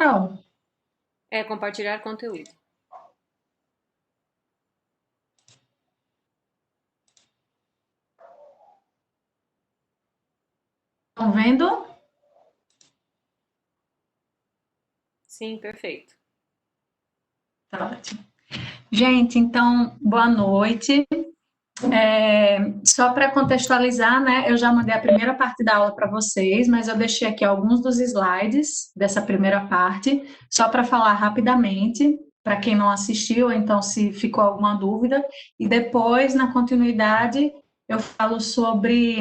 Carol? É compartilhar conteúdo. Estão vendo? Sim, perfeito. Tá ótimo. Gente, então, boa noite. Só para contextualizar, né? Eu já mandei a primeira parte da aula para vocês, mas eu deixei aqui alguns dos slides dessa primeira parte, só para falar rapidamente, para quem não assistiu, então se ficou alguma dúvida, e depois, na continuidade, eu falo sobre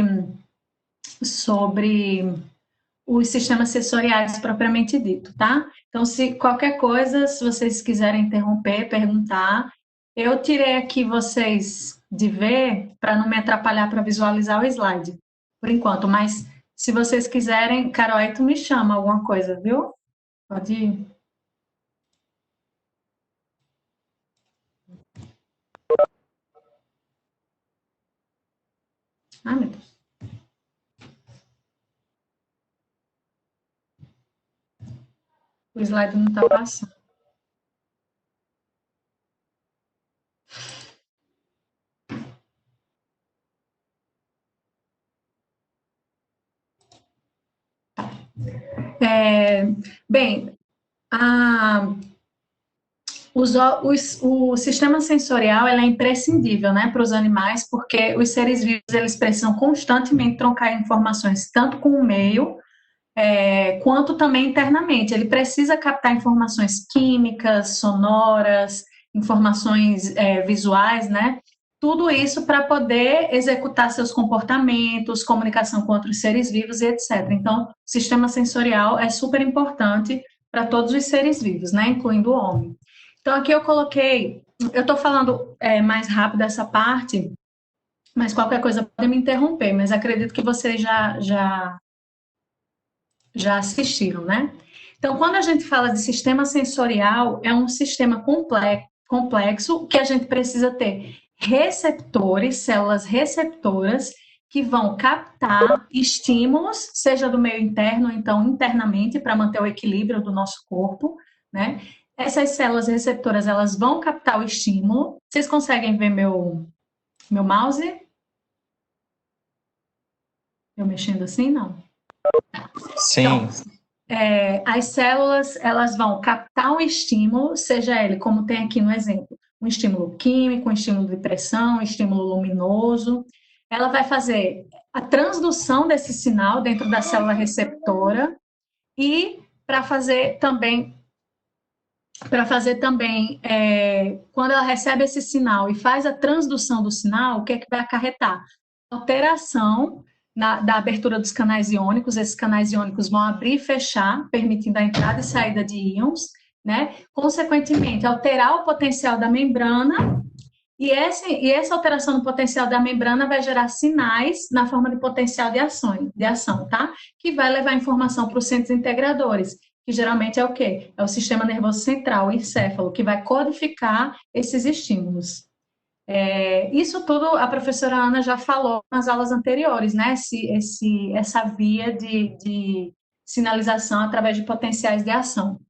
os sistemas sensoriais propriamente dito, tá? Então, se qualquer coisa, se vocês quiserem interromper, perguntar, eu tirei aqui vocês de ver para não me atrapalhar para visualizar o slide, por enquanto, mas se vocês quiserem, Carol, aí tu me chama alguma coisa, viu? Pode ir. Ai, meu Deus. O slide não está passando. É, bem, a, o sistema sensorial é imprescindível, né, para os animais, porque os seres vivos eles precisam constantemente trocar informações, tanto com o meio, quanto também internamente. Ele precisa captar informações químicas, sonoras, informações visuais, né? Tudo isso para poder executar seus comportamentos, comunicação com outros seres vivos e etc. Então, o sistema sensorial é super importante para todos os seres vivos, né? Incluindo o homem. Então, aqui eu coloquei, eu estou falando mais rápido essa parte, mas qualquer coisa pode me interromper, mas acredito que vocês já assistiram, né? Então, quando a gente fala de sistema sensorial, é um sistema complexo que a gente precisa ter receptores, células receptoras, que vão captar estímulos, seja do meio interno, ou então internamente, para manter o equilíbrio do nosso corpo, né? Essas células receptoras, elas vão captar o estímulo. Vocês conseguem ver meu mouse? Eu mexendo assim? Não. Então, Sim, as células elas vão captar um estímulo, seja ele, como tem aqui no exemplo, um estímulo químico, um estímulo de pressão, um estímulo luminoso. Ela vai fazer a transdução desse sinal dentro da célula receptora e para fazer também, quando ela recebe esse sinal e faz a transdução do sinal, o que é que vai acarretar? Alteração da abertura dos canais iônicos, esses canais iônicos vão abrir e fechar, permitindo a entrada e saída de íons, né? Consequentemente, alterar o potencial da membrana, e essa alteração no potencial da membrana vai gerar sinais na forma de potencial de ação, tá? Que vai levar informação para os centros integradores, que geralmente é o quê? É o sistema nervoso central, o encéfalo, que vai codificar esses estímulos. Isso tudo a professora Ana já falou nas aulas anteriores, né? Essa via de sinalização através de potenciais de ação.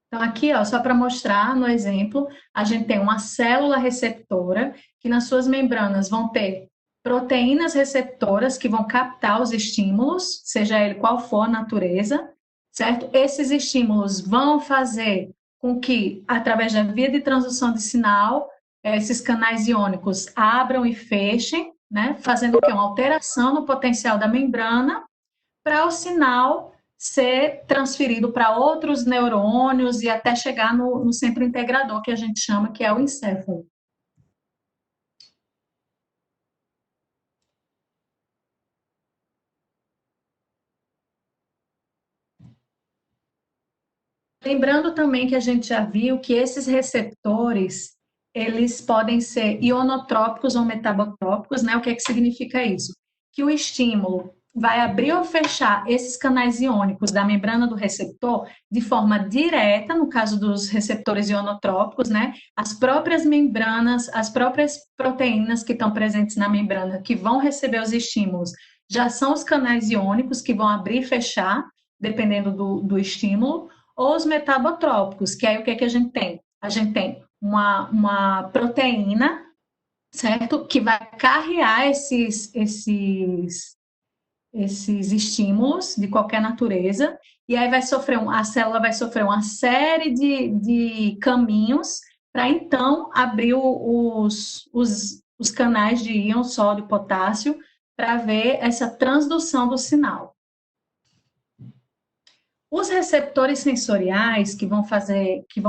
Então, aqui, ó, só para mostrar no exemplo, a gente tem uma célula receptora que nas suas membranas vão ter proteínas receptoras que vão captar os estímulos, seja ele qual for a natureza, certo? Esses estímulos vão fazer com que, através da via de transdução de sinal, esses canais iônicos abram e fechem, né? Fazendo o quê? Uma alteração no potencial da membrana para o sinal ser transferido para outros neurônios e até chegar no centro integrador, que a gente chama, que é o encéfalo. Lembrando também que a gente já viu que esses receptores, eles podem ser ionotrópicos ou metabotrópicos, né? O que é que significa isso? Que o estímulo vai abrir ou fechar esses canais iônicos da membrana do receptor de forma direta, no caso dos receptores ionotrópicos, né? As próprias membranas, as próprias proteínas que estão presentes na membrana que vão receber os estímulos já são os canais iônicos que vão abrir e fechar, dependendo do estímulo, ou os metabotrópicos, que aí o que, que a gente tem? A gente tem uma proteína, certo? Que vai carrear esses estímulos de qualquer natureza, e aí a célula vai sofrer uma série de caminhos para então abrir os canais de íon, sódio, potássio, para ver essa transdução do sinal. Os receptores sensoriais que vão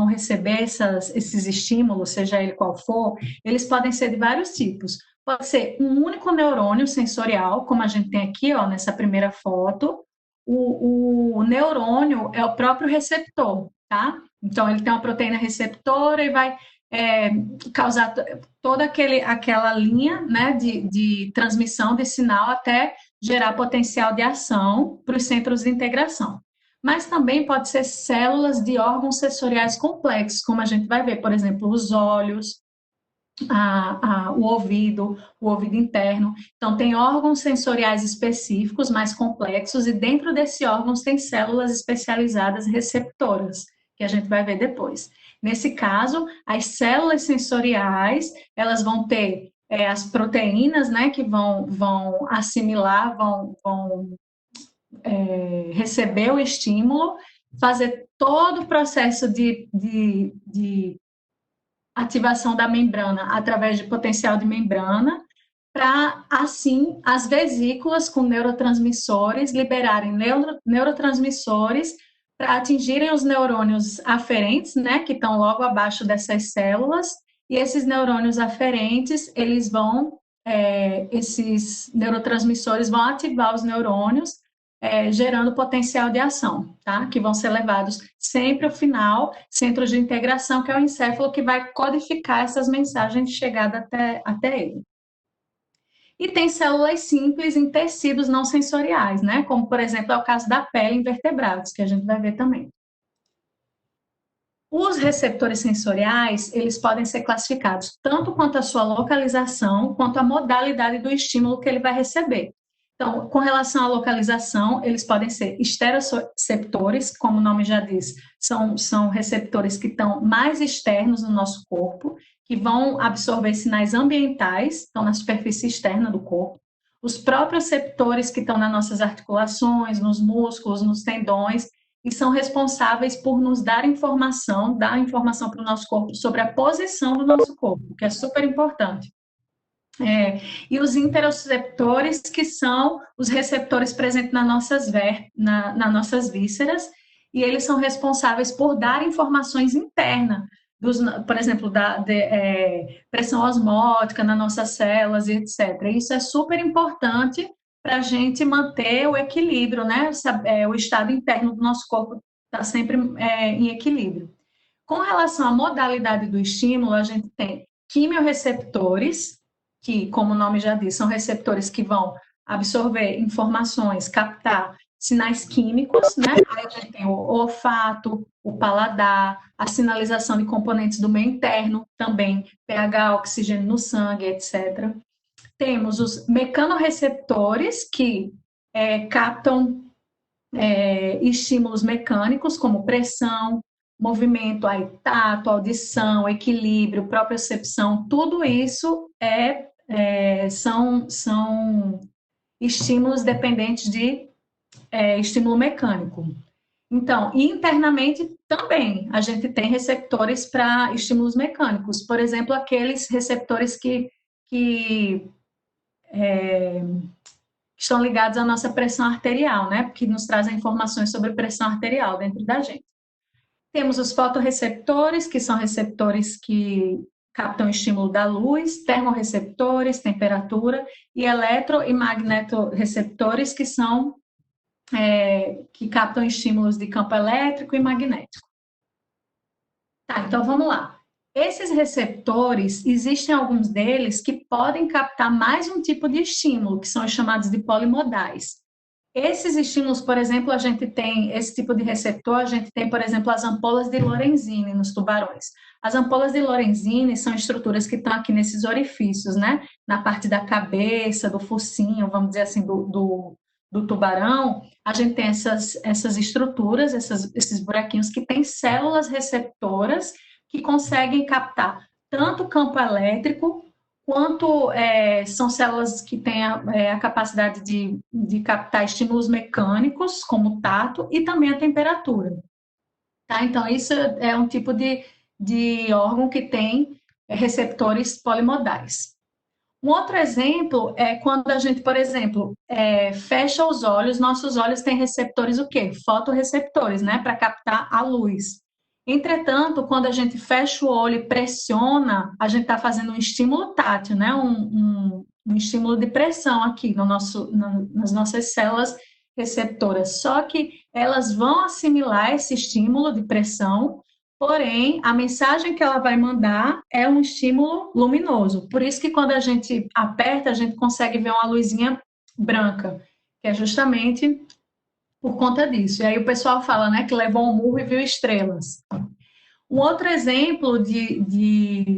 receber esses estímulos, seja ele qual for, eles podem ser de vários tipos. Pode ser um único neurônio sensorial, como a gente tem aqui, ó, nessa primeira foto. O neurônio é o próprio receptor, tá? Então, ele tem uma proteína receptora e vai causar toda aquela linha, né, de transmissão de sinal até gerar potencial de ação para os centros de integração. Mas também pode ser células de órgãos sensoriais complexos, como a gente vai ver, por exemplo, os olhos, o ouvido interno. Então, tem órgãos sensoriais específicos, mais complexos, e dentro desses órgãos tem células especializadas receptoras, que a gente vai ver depois. Nesse caso, as células sensoriais, elas vão ter as proteínas, né, que vão assimilar, vão receber o estímulo, fazer todo o processo de ativação da membrana através de potencial de membrana, para, assim, as vesículas com neurotransmissores liberarem neurotransmissores para atingirem os neurônios aferentes, né, que estão logo abaixo dessas células, e esses neurônios aferentes, esses neurotransmissores vão ativar os neurônios, gerando potencial de ação, tá? Que vão ser levados sempre ao final, centro de integração, que é o encéfalo que vai codificar essas mensagens de chegada até ele. E tem células simples em tecidos não sensoriais, né? Como, por exemplo, é o caso da pele em vertebrados, que a gente vai ver também. Os receptores sensoriais, eles podem ser classificados tanto quanto a sua localização, quanto a modalidade do estímulo que ele vai receber. Então, com relação à localização, eles podem ser esteroceptores, como o nome já diz, são receptores que estão mais externos no nosso corpo, que vão absorver sinais ambientais, estão na superfície externa do corpo. Os próprios receptores que estão nas nossas articulações, nos músculos, nos tendões, e são responsáveis por nos dar informação para o nosso corpo sobre a posição do nosso corpo, que é super importante. E os interoceptores, que são os receptores presentes nas nossas vísceras, e eles são responsáveis por dar informações internas, por exemplo, pressão osmótica nas nossas células, e etc. Isso é super importante para a gente manter o equilíbrio, né? O estado interno do nosso corpo está sempre em equilíbrio. Com relação à modalidade do estímulo, a gente tem quimiorreceptores, que, como o nome já diz, são receptores que vão absorver informações, captar sinais químicos, né? Aí a gente tem o olfato, o paladar, a sinalização de componentes do meio interno, também pH, oxigênio no sangue, etc. Temos os mecanorreceptores, que captam estímulos mecânicos, como pressão, movimento, aí, tato, audição, equilíbrio, propriocepção, tudo isso são estímulos dependentes de estímulo mecânico. Então, internamente também a gente tem receptores para estímulos mecânicos, por exemplo, aqueles receptores que estão ligados à nossa pressão arterial, né? Que nos trazem informações sobre pressão arterial dentro da gente. Temos os fotorreceptores, que são receptores que captam o estímulo da luz, termorreceptores, temperatura, e eletro- e magnetorreceptores, que captam estímulos de campo elétrico e magnético. Tá, então vamos lá. Esses receptores, existem alguns deles que podem captar mais um tipo de estímulo, que são os chamados de polimodais. Esses estímulos, por exemplo, a gente tem esse tipo de receptor, a gente tem, por exemplo, as ampolas de Lorenzini nos tubarões. As ampolas de Lorenzini são estruturas que estão aqui nesses orifícios, né? Na parte da cabeça, do focinho, vamos dizer assim, do do tubarão, a gente tem essas estruturas, esses buraquinhos que têm células receptoras que conseguem captar tanto campo elétrico quanto são células que têm a capacidade de captar estímulos mecânicos, como o tato, e também a temperatura. Tá? Então, isso é um tipo de órgão que tem receptores polimodais. Um outro exemplo é quando a gente, por exemplo, fecha os olhos, nossos olhos têm receptores o quê? Fotorreceptores, né? Para captar a luz. Entretanto, quando a gente fecha o olho e pressiona, a gente está fazendo um estímulo tátil, né? Um estímulo de pressão aqui nas nossas células receptoras. Só que elas vão assimilar esse estímulo de pressão. Porém, a mensagem que ela vai mandar é um estímulo luminoso. Por isso que quando a gente aperta, a gente consegue ver uma luzinha branca, que é justamente por conta disso. E aí o pessoal fala, né, que levou um murro e viu estrelas. Um outro exemplo de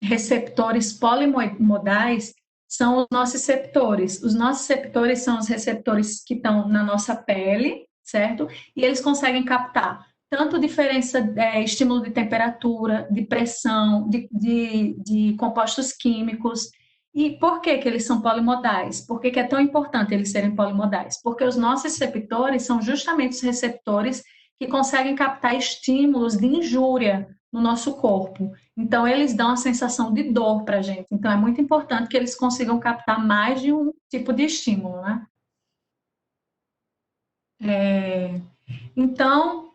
receptores polimodais são os nociceptores. Os nociceptores são os receptores que estão na nossa pele, certo? E eles conseguem captar tanto diferença, estímulo de temperatura, de pressão, de compostos químicos. E por que eles são polimodais? Por que é tão importante eles serem polimodais? Porque os nossos receptores são justamente os receptores que conseguem captar estímulos de injúria no nosso corpo. Então, eles dão a sensação de dor para a gente. Então, é muito importante que eles consigam captar mais de um tipo de estímulo, né? Então,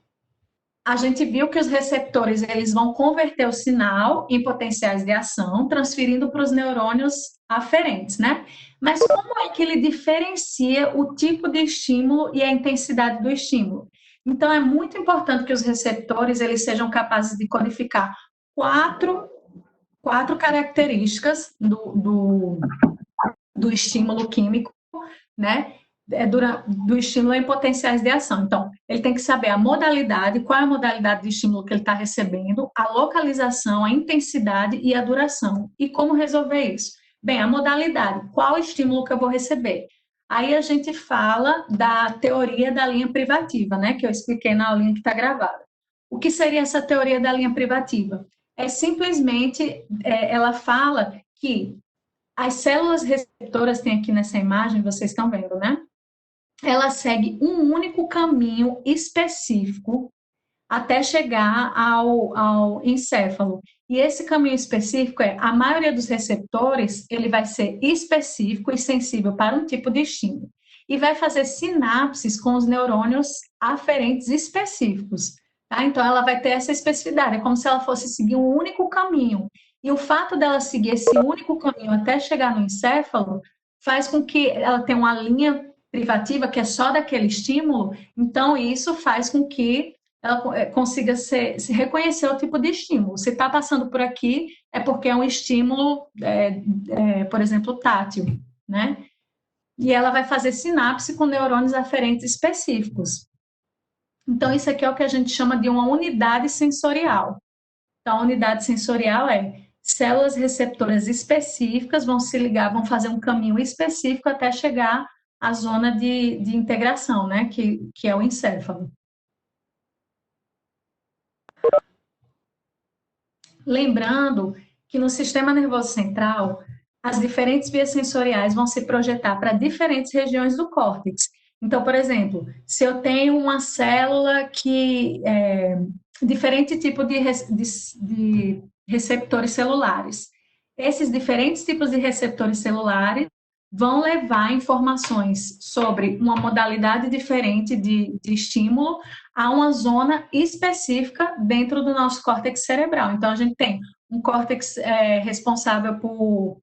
a gente viu que os receptores eles vão converter o sinal em potenciais de ação, transferindo para os neurônios aferentes, né? Mas como é que ele diferencia o tipo de estímulo e a intensidade do estímulo? Então, é muito importante que os receptores eles sejam capazes de codificar quatro, quatro características do estímulo químico, né? Do estímulo em potenciais de ação. Então, ele tem que saber a modalidade, qual é a modalidade de estímulo que ele está recebendo, a localização, a intensidade e a duração. E como resolver isso? Bem, a modalidade, qual estímulo que eu vou receber? Aí a gente fala da teoria da linha privativa, né? Que eu expliquei na aulinha que está gravada. O que seria essa teoria da linha privativa? É simplesmente, ela fala que as células receptoras, tem aqui nessa imagem, vocês estão vendo, né? Ela segue um único caminho específico até chegar ao encéfalo. E esse caminho específico a maioria dos receptores, ele vai ser específico e sensível para um tipo de estímulo. E vai fazer sinapses com os neurônios aferentes específicos. Tá? Então, ela vai ter essa especificidade, é como se ela fosse seguir um único caminho. E o fato dela seguir esse único caminho até chegar no encéfalo faz com que ela tenha uma linha privativa que é só daquele estímulo, então isso faz com que ela consiga se reconhecer o tipo de estímulo. Se está passando por aqui, é porque é um estímulo, por exemplo, tátil, né? E ela vai fazer sinapse com neurônios aferentes específicos. Então, isso aqui é o que a gente chama de uma unidade sensorial. Então, a unidade sensorial é células receptoras específicas vão se ligar, vão fazer um caminho específico até chegar à zona de integração, né? Que é o encéfalo. Lembrando que no sistema nervoso central, as diferentes vias sensoriais vão se projetar para diferentes regiões do córtex. Então, por exemplo, se eu tenho uma célula que diferente tipo de receptores celulares, esses diferentes tipos de receptores celulares vão levar informações sobre uma modalidade diferente de estímulo a uma zona específica dentro do nosso córtex cerebral. Então, a gente tem um córtex responsável por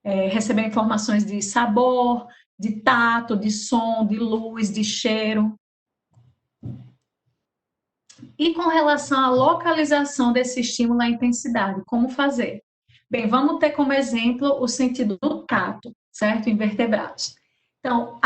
receber informações de sabor, de tato, de som, de luz, de cheiro. E com relação à localização desse estímulo à intensidade, como fazer? Bem, vamos ter como exemplo o sentido do tato, certo? Em vertebrados. Então,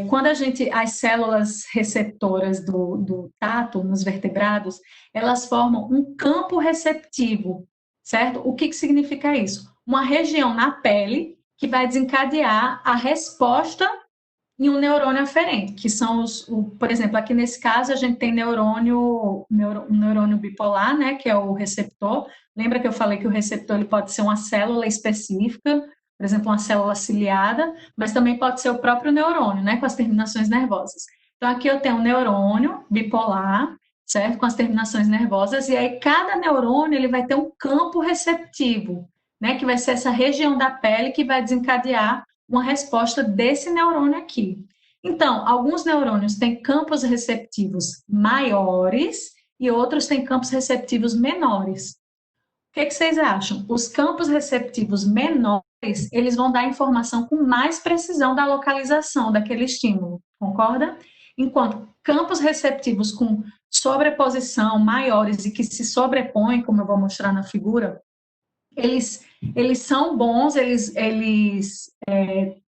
quando as células receptoras do tato nos vertebrados, elas formam um campo receptivo, certo? O que significa isso? Uma região na pele que vai desencadear a resposta em um neurônio aferente, que são por exemplo, aqui nesse caso a gente tem um neurônio bipolar, né, que é o receptor. Lembra que eu falei que o receptor ele pode ser uma célula específica, por exemplo, uma célula ciliada, mas também pode ser o próprio neurônio, né, com as terminações nervosas. Então aqui eu tenho um neurônio bipolar, certo, com as terminações nervosas, e aí cada neurônio ele vai ter um campo receptivo, né, que vai ser essa região da pele que vai desencadear uma resposta desse neurônio aqui. Então, alguns neurônios têm campos receptivos maiores e outros têm campos receptivos menores. O que vocês acham? Os campos receptivos menores, eles vão dar informação com mais precisão da localização daquele estímulo, concorda? Enquanto campos receptivos com sobreposição maiores e que se sobrepõem, como eu vou mostrar na figura, eles são bons, eles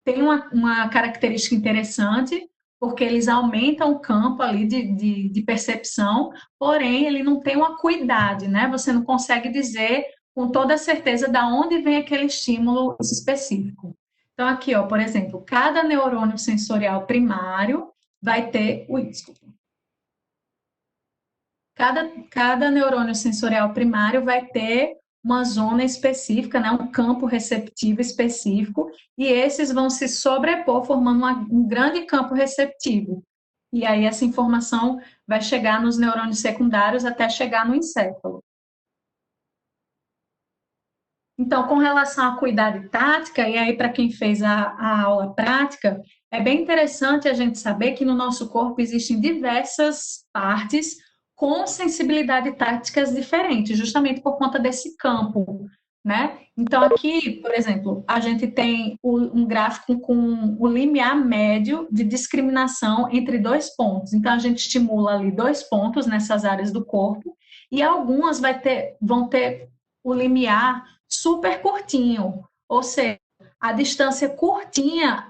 têm uma característica interessante, porque eles aumentam o campo ali de percepção, porém, ele não tem uma acuidade, né? Você não consegue dizer com toda certeza de onde vem aquele estímulo específico. Então, aqui, ó, por exemplo, cada neurônio sensorial primário vai ter. Ui, desculpa. Cada neurônio sensorial primário vai ter uma zona específica, né, um campo receptivo específico, e esses vão se sobrepor, formando um grande campo receptivo. E aí essa informação vai chegar nos neurônios secundários até chegar no encéfalo. Então, com relação à acuidade tática, e aí para quem fez a aula prática, é bem interessante a gente saber que no nosso corpo existem diversas partes com sensibilidade táticas diferentes, justamente por conta desse campo, né? Então, aqui, por exemplo, a gente tem um gráfico com o limiar médio de discriminação entre dois pontos. Então, a gente estimula ali dois pontos nessas áreas do corpo, e algumas vão ter o limiar super curtinho, ou seja, a distância curtinha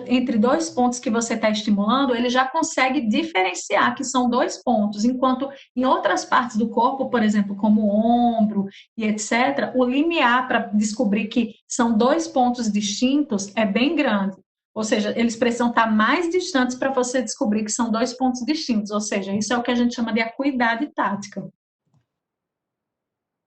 entre dois pontos que você está estimulando, ele já consegue diferenciar que são dois pontos, enquanto em outras partes do corpo, por exemplo, como o ombro e etc., o limiar para descobrir que são dois pontos distintos é bem grande. Ou seja, eles precisam estar mais distantes para você descobrir que são dois pontos distintos. Ou seja, isso é o que a gente chama de acuidade tática.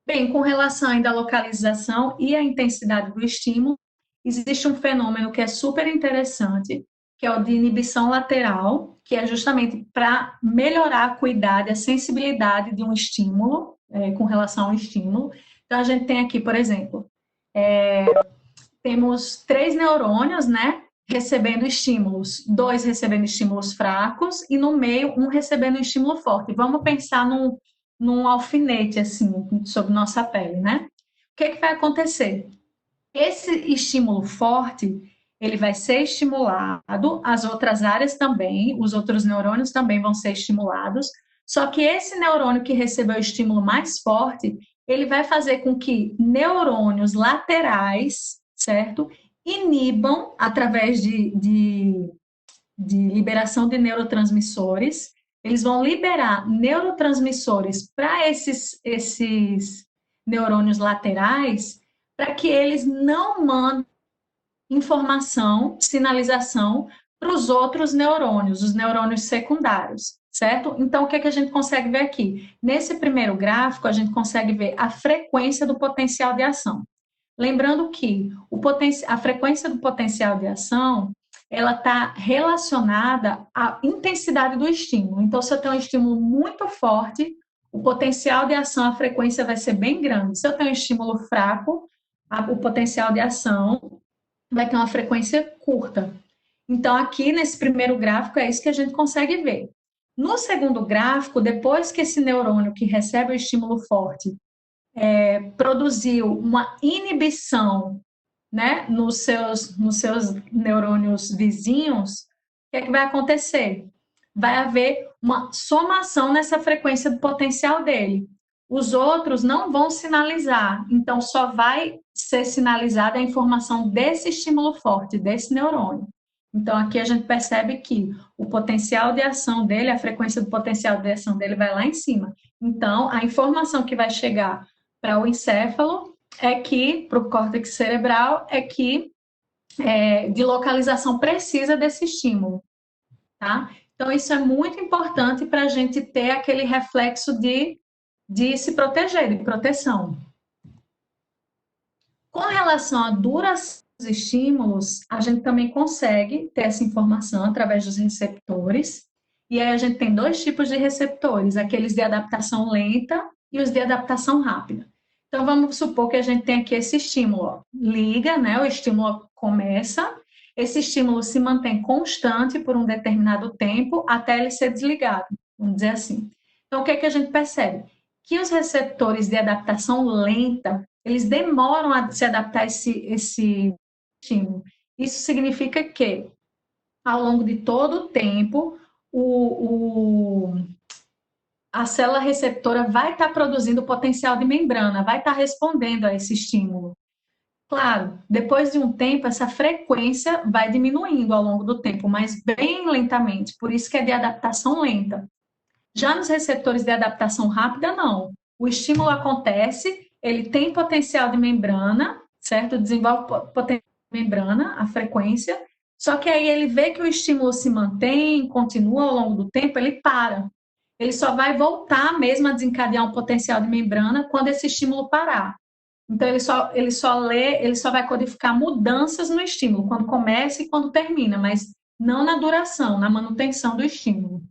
Bem, com relação ainda à localização e à intensidade do estímulo, existe um fenômeno que é super interessante, que é o de inibição lateral, que é justamente para melhorar a acuidade, a sensibilidade de um estímulo, com relação ao estímulo. Então, a gente tem aqui, por exemplo, temos 3 neurônios, né, recebendo estímulos, 2 recebendo estímulos fracos e no meio um recebendo um estímulo forte. Vamos pensar num alfinete, assim, sobre nossa pele, né? O que vai acontecer? Esse estímulo forte, ele vai ser estimulado, as outras áreas também, os outros neurônios também vão ser estimulados, só que esse neurônio que recebeu o estímulo mais forte, ele vai fazer com que neurônios laterais, certo? Inibam, através de liberação de neurotransmissores, eles vão liberar neurotransmissores para esses neurônios laterais, para que eles não mandem informação, sinalização para os outros neurônios, os neurônios secundários, certo? Então, o que a gente consegue ver aqui? Nesse primeiro gráfico, a gente consegue ver a frequência do potencial de ação. Lembrando que a frequência do potencial de ação ela está relacionada à intensidade do estímulo. Então, se eu tenho um estímulo muito forte, o potencial de ação, a frequência vai ser bem grande. Se eu tenho um estímulo fraco, o potencial de ação vai ter uma frequência curta. Então, aqui nesse primeiro gráfico, é isso que a gente consegue ver. No segundo gráfico, depois que esse neurônio que recebe o estímulo forte produziu uma inibição, né, nos seus neurônios vizinhos, o que vai acontecer? Vai haver uma somação nessa frequência do potencial dele. Os outros não vão sinalizar, então só vai ser sinalizada a informação desse estímulo forte, desse neurônio. Então, aqui a gente percebe que o potencial de ação dele, a frequência do potencial de ação dele vai lá em cima. Então, a informação que vai chegar para o encéfalo é que, para o córtex cerebral, é que de localização precisa desse estímulo, tá? Então, isso é muito importante para a gente ter aquele reflexo de se proteger, de proteção. Com relação à duração dos estímulos, a gente também consegue ter essa informação através dos receptores. E aí a gente tem dois tipos de receptores, aqueles de adaptação lenta e os de adaptação rápida. Então vamos supor que a gente tem aqui esse estímulo, ó. Liga, né? O estímulo começa, esse estímulo se mantém constante por um determinado tempo até ele ser desligado, vamos dizer assim. Então o que é que a gente percebe? Que os receptores de adaptação lenta, eles demoram a se adaptar a esse estímulo. Isso significa que, ao longo de todo o tempo, a célula receptora vai estar produzindo potencial de membrana, vai estar respondendo a esse estímulo. Claro, depois de um tempo, essa frequência vai diminuindo ao longo do tempo, mas bem lentamente, por isso que é de adaptação lenta. Já nos receptores de adaptação rápida, não. O estímulo acontece, ele tem potencial de membrana, certo? Desenvolve potencial de membrana, a frequência, só que aí ele vê que o estímulo se mantém, continua ao longo do tempo, ele para. Ele só vai voltar mesmo a desencadear um potencial de membrana quando esse estímulo parar. Então, ele só vai codificar mudanças no estímulo, quando começa e quando termina, mas não na duração, na manutenção do estímulo.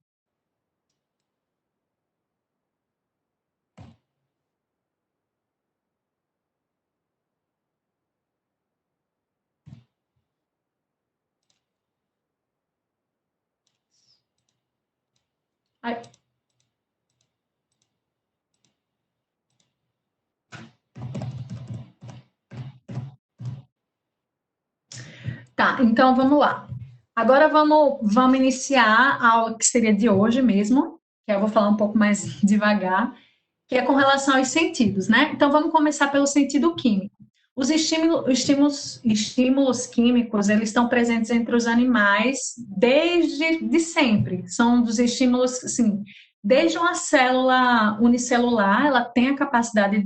Tá, então vamos lá. Agora vamos iniciar a aula que seria de hoje mesmo, que eu vou falar um pouco mais devagar, que é com relação aos sentidos, né? Então vamos começar pelo sentido químico. Os estímulos químicos, eles estão presentes entre os animais desde de sempre. São dos estímulos, assim, desde uma célula unicelular, ela tem a capacidade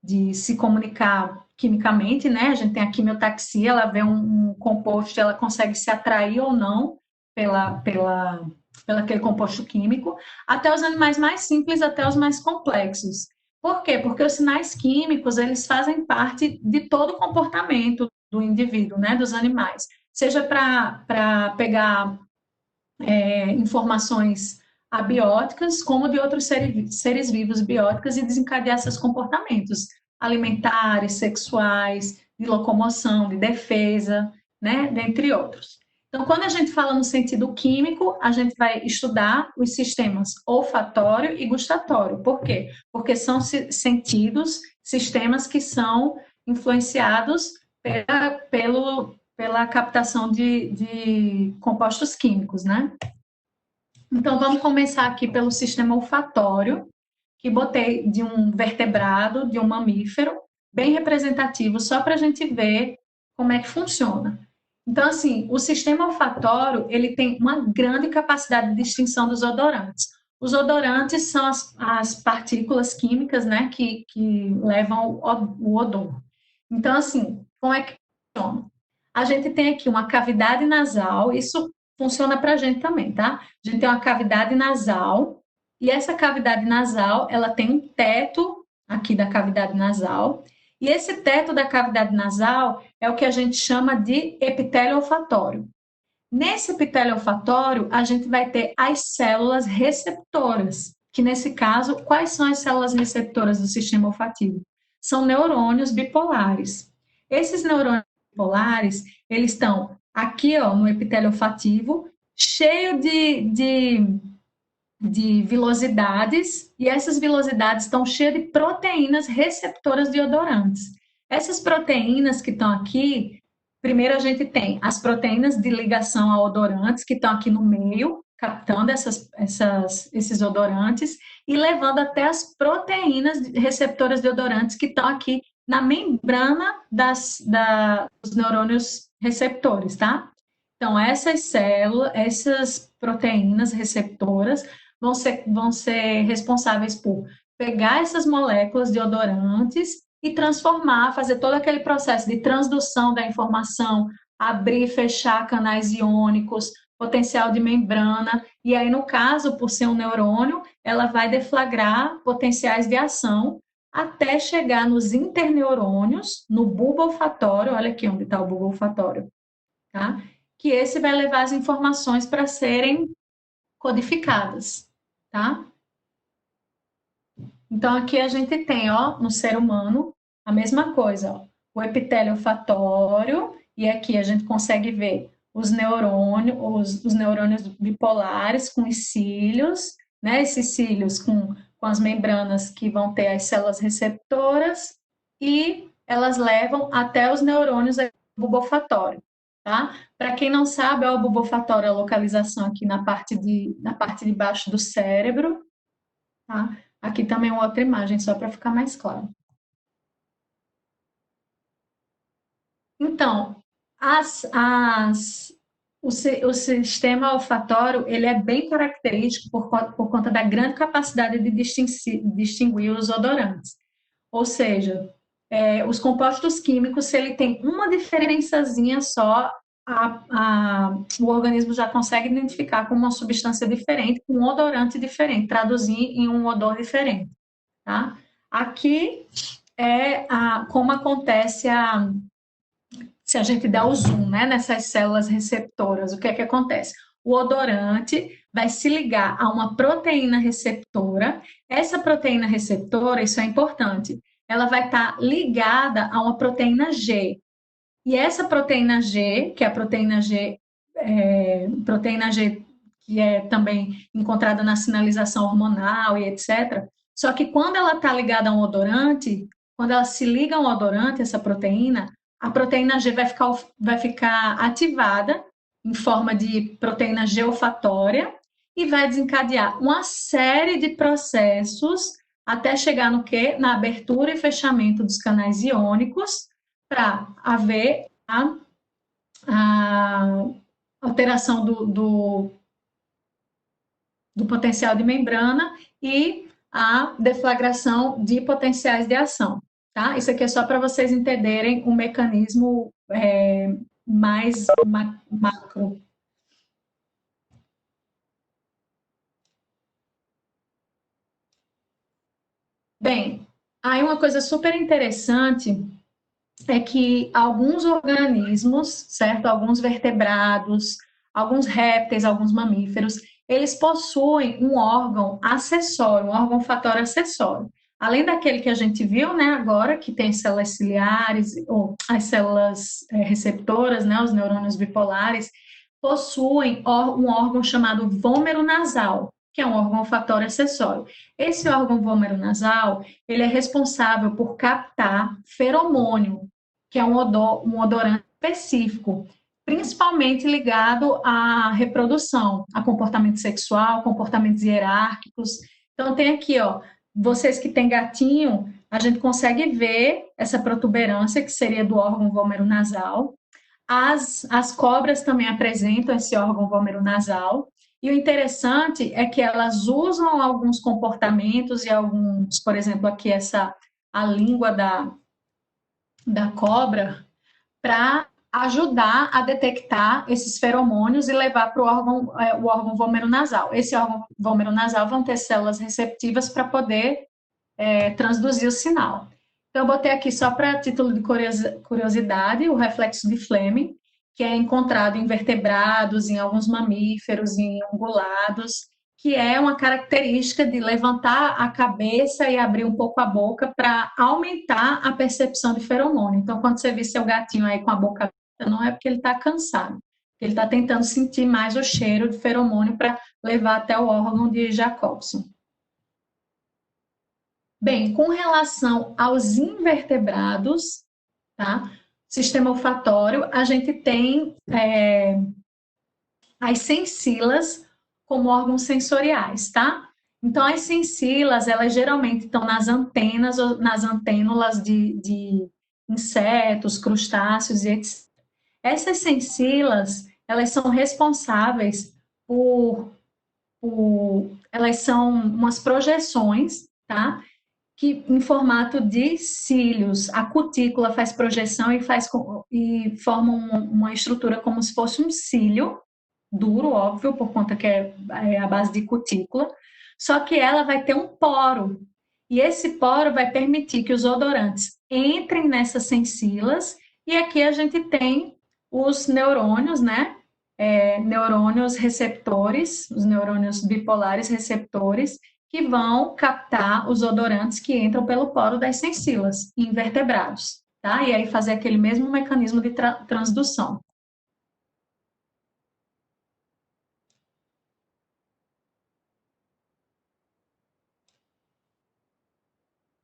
de se comunicar quimicamente, né? A gente tem a quimiotaxia, ela vê um composto, ela consegue se atrair ou não pela aquele composto químico, até os animais mais simples, até os mais complexos. Por quê? Porque os sinais químicos, eles fazem parte de todo o comportamento do indivíduo, né, dos animais. Seja para pegar informações abióticas, como de outros seres vivos bióticos e desencadear seus comportamentos alimentares, sexuais, de locomoção, de defesa, né, dentre outros. Então, quando a gente fala no sentido químico, a gente vai estudar os sistemas olfatório e gustatório. Por quê? Porque são sentidos, sistemas que são influenciados pela captação de compostos químicos, né? Então, vamos começar aqui pelo sistema olfatório, que botei de um vertebrado, de um mamífero, bem representativo, só para a gente ver como é que funciona. Então, assim, o sistema olfatório, ele tem uma grande capacidade de distinção dos odorantes. Os odorantes são as partículas químicas, né, que levam o odor. Então, assim, como é que funciona? A gente tem aqui uma cavidade nasal, isso funciona para a gente também, tá? A gente tem uma cavidade nasal, e essa cavidade nasal, ela tem um teto aqui da cavidade nasal, e esse teto da cavidade nasal é o que a gente chama de epitélio olfatório. Nesse epitélio olfatório, a gente vai ter as células receptoras, que nesse caso, quais são as células receptoras do sistema olfativo? São neurônios bipolares. Esses neurônios bipolares, eles estão aqui, ó, no epitélio olfativo, cheio de vilosidades, e essas vilosidades estão cheias de proteínas receptoras de odorantes. Essas proteínas que estão aqui, primeiro a gente tem as proteínas de ligação a odorantes, que estão aqui no meio, captando esses odorantes, e levando até as proteínas receptoras de odorantes que estão aqui na membrana dos neurônios receptores, tá? Então, essas células, essas proteínas receptoras vão ser responsáveis por pegar essas moléculas de odorantes e transformar, fazer todo aquele processo de transdução da informação, abrir e fechar canais iônicos, potencial de membrana, e aí, no caso, por ser um neurônio, ela vai deflagrar potenciais de ação até chegar nos interneurônios, no bulbo olfatório, olha aqui onde está o bulbo olfatório, tá? Que esse vai levar as informações para serem codificadas, tá? Então, aqui a gente tem, ó, no ser humano, a mesma coisa, ó, o epitélio olfatório, e aqui a gente consegue ver os neurônios bipolares com os cílios, né? Esses cílios com as membranas que vão ter as células receptoras, e elas levam até os neurônios do bulbo olfatório, tá? Para quem não sabe, ó, o bulbo olfatório é a localização aqui na parte de baixo do cérebro, tá? Aqui também outra imagem, só para ficar mais claro. Então, o sistema olfatório ele é bem característico por conta da grande capacidade de distinguir os odorantes. Ou seja, os compostos químicos, se ele tem uma diferençazinha só, o organismo já consegue identificar como uma substância diferente, com um odorante diferente, traduzir em um odor diferente. Tá? Aqui é como acontece se a gente der o zoom, né, nessas células receptoras, o que é que acontece? O odorante vai se ligar a uma proteína receptora. Essa proteína receptora, isso é importante, ela vai estar ligada a uma proteína G. E essa proteína G, que é a proteína G que é também encontrada na sinalização hormonal e etc. Só que quando ela está ligada a um odorante, quando ela se liga a um odorante, essa proteína, a proteína G vai ficar ativada em forma de proteína G olfatória e vai desencadear uma série de processos até chegar no quê? Na abertura e fechamento dos canais iônicos para haver a alteração do potencial de membrana e a deflagração de potenciais de ação. Tá? Isso aqui é só para vocês entenderem o mecanismo mais macro. Bem, aí uma coisa super interessante é que alguns organismos, certo? Alguns vertebrados, alguns répteis, alguns mamíferos, eles possuem um órgão acessório, um órgão olfatório acessório. Além daquele que a gente viu, né, agora, que tem células ciliares, ou as células receptoras, né, os neurônios bipolares, possuem um órgão chamado vômero nasal, que é um órgão olfatório acessório. Esse órgão vômero nasal, ele é responsável por captar feromônio, que é um odorante específico, principalmente ligado à reprodução, a comportamento sexual, comportamentos hierárquicos. Então, tem aqui, ó, vocês que têm gatinho, a gente consegue ver essa protuberância, que seria do órgão vômero nasal. As cobras também apresentam esse órgão vômero nasal. E o interessante é que elas usam alguns comportamentos e alguns, por exemplo, aqui a língua da cobra para ajudar a detectar esses feromônios e levar para o órgão vômero nasal. Esse órgão vômero nasal vão ter células receptivas para poder transduzir o sinal. Então, eu botei aqui só para título de curiosidade o reflexo de Fleming, que é encontrado em vertebrados, em alguns mamíferos, em ungulados, que é uma característica de levantar a cabeça e abrir um pouco a boca para aumentar a percepção de feromônio. Então, quando você vê seu gatinho aí com a boca aberta, não é porque ele está cansado, ele está tentando sentir mais o cheiro de feromônio para levar até o órgão de Jacobson. Bem, com relação aos invertebrados, tá? Sistema olfatório, a gente tem as sensilas como órgãos sensoriais, tá? Então, as sensilas, elas geralmente estão nas antenas ou nas antênulas de insetos, crustáceos e etc. Essas sensilas, elas são responsáveis elas são umas projeções, tá? que em formato de cílios. A cutícula faz projeção e forma uma estrutura como se fosse um cílio, duro, óbvio, por conta que é a base de cutícula, só que ela vai ter um poro. E esse poro vai permitir que os odorantes entrem nessas sensilas, e aqui a gente tem os neurônios, né? Neurônios receptores, os neurônios bipolares receptores, que vão captar os odorantes que entram pelo poro das sensilas em invertebrados, tá? E aí fazer aquele mesmo mecanismo de transdução.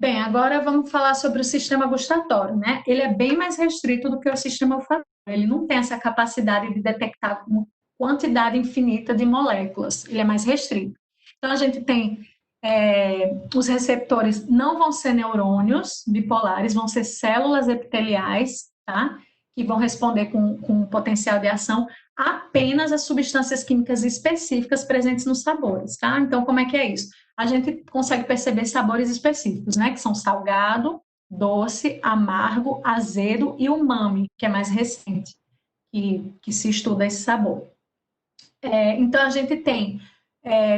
Bem, agora vamos falar sobre o sistema gustatório, né? Ele é bem mais restrito do que o sistema olfatório. Ele não tem essa capacidade de detectar uma quantidade infinita de moléculas. Ele é mais restrito. Então, a gente tem os receptores não vão ser neurônios bipolares, vão ser células epiteliais, tá? Que vão responder com potencial de ação apenas às substâncias químicas específicas presentes nos sabores, tá? Então, como é que é isso? A gente consegue perceber sabores específicos, né? Que são salgado, doce, amargo, azedo e umami, que é mais recente, que se estuda esse sabor. Então, a gente tem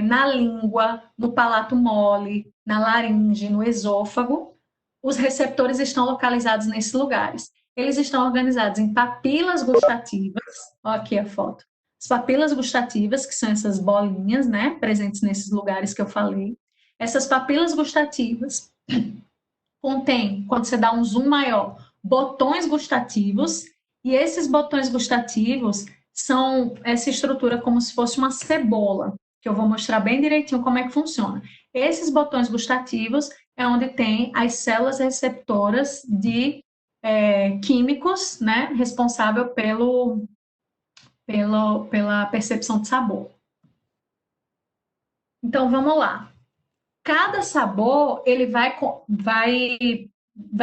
na língua, no palato mole, na laringe, no esôfago, os receptores estão localizados nesses lugares. Eles estão organizados em papilas gustativas, ó, aqui a foto. As papilas gustativas, que são essas bolinhas, né, presentes nesses lugares que eu falei. Essas papilas gustativas contêm, quando você dá um zoom maior, botões gustativos, e esses botões gustativos são essa estrutura como se fosse uma cebola, que eu vou mostrar bem direitinho como é que funciona. Esses botões gustativos é onde tem as células receptoras de químicos, né, responsável pela percepção de sabor. Então, vamos lá. Cada sabor, ele vai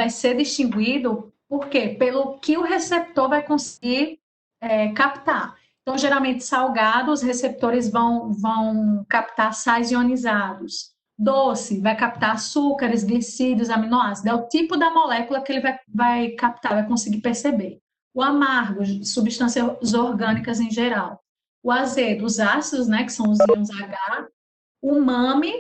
ser distinguido, por quê? Pelo que o receptor vai conseguir captar. Então, geralmente, salgado, os receptores vão captar sais ionizados. Doce, vai captar açúcares, glicídios, aminoácidos. É o tipo da molécula que ele vai captar, vai conseguir perceber. O amargo, substâncias orgânicas em geral. O azedo, os ácidos, né, que são os íons H. O umami,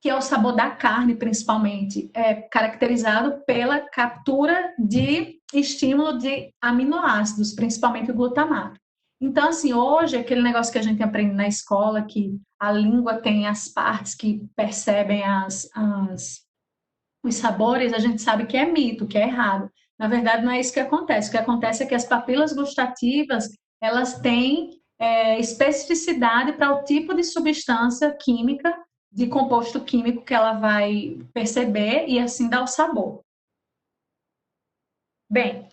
que é o sabor da carne, principalmente, é caracterizado pela captura de estímulo de aminoácidos, principalmente o glutamato. Então, assim, hoje, aquele negócio que a gente aprende na escola, que a língua tem as partes que percebem os sabores, a gente sabe que é mito, que é errado. Na verdade, não é isso que acontece. O que acontece é que as papilas gustativas, elas têm especificidade para o tipo de substância química, de composto químico que ela vai perceber e assim dar o sabor. Bem,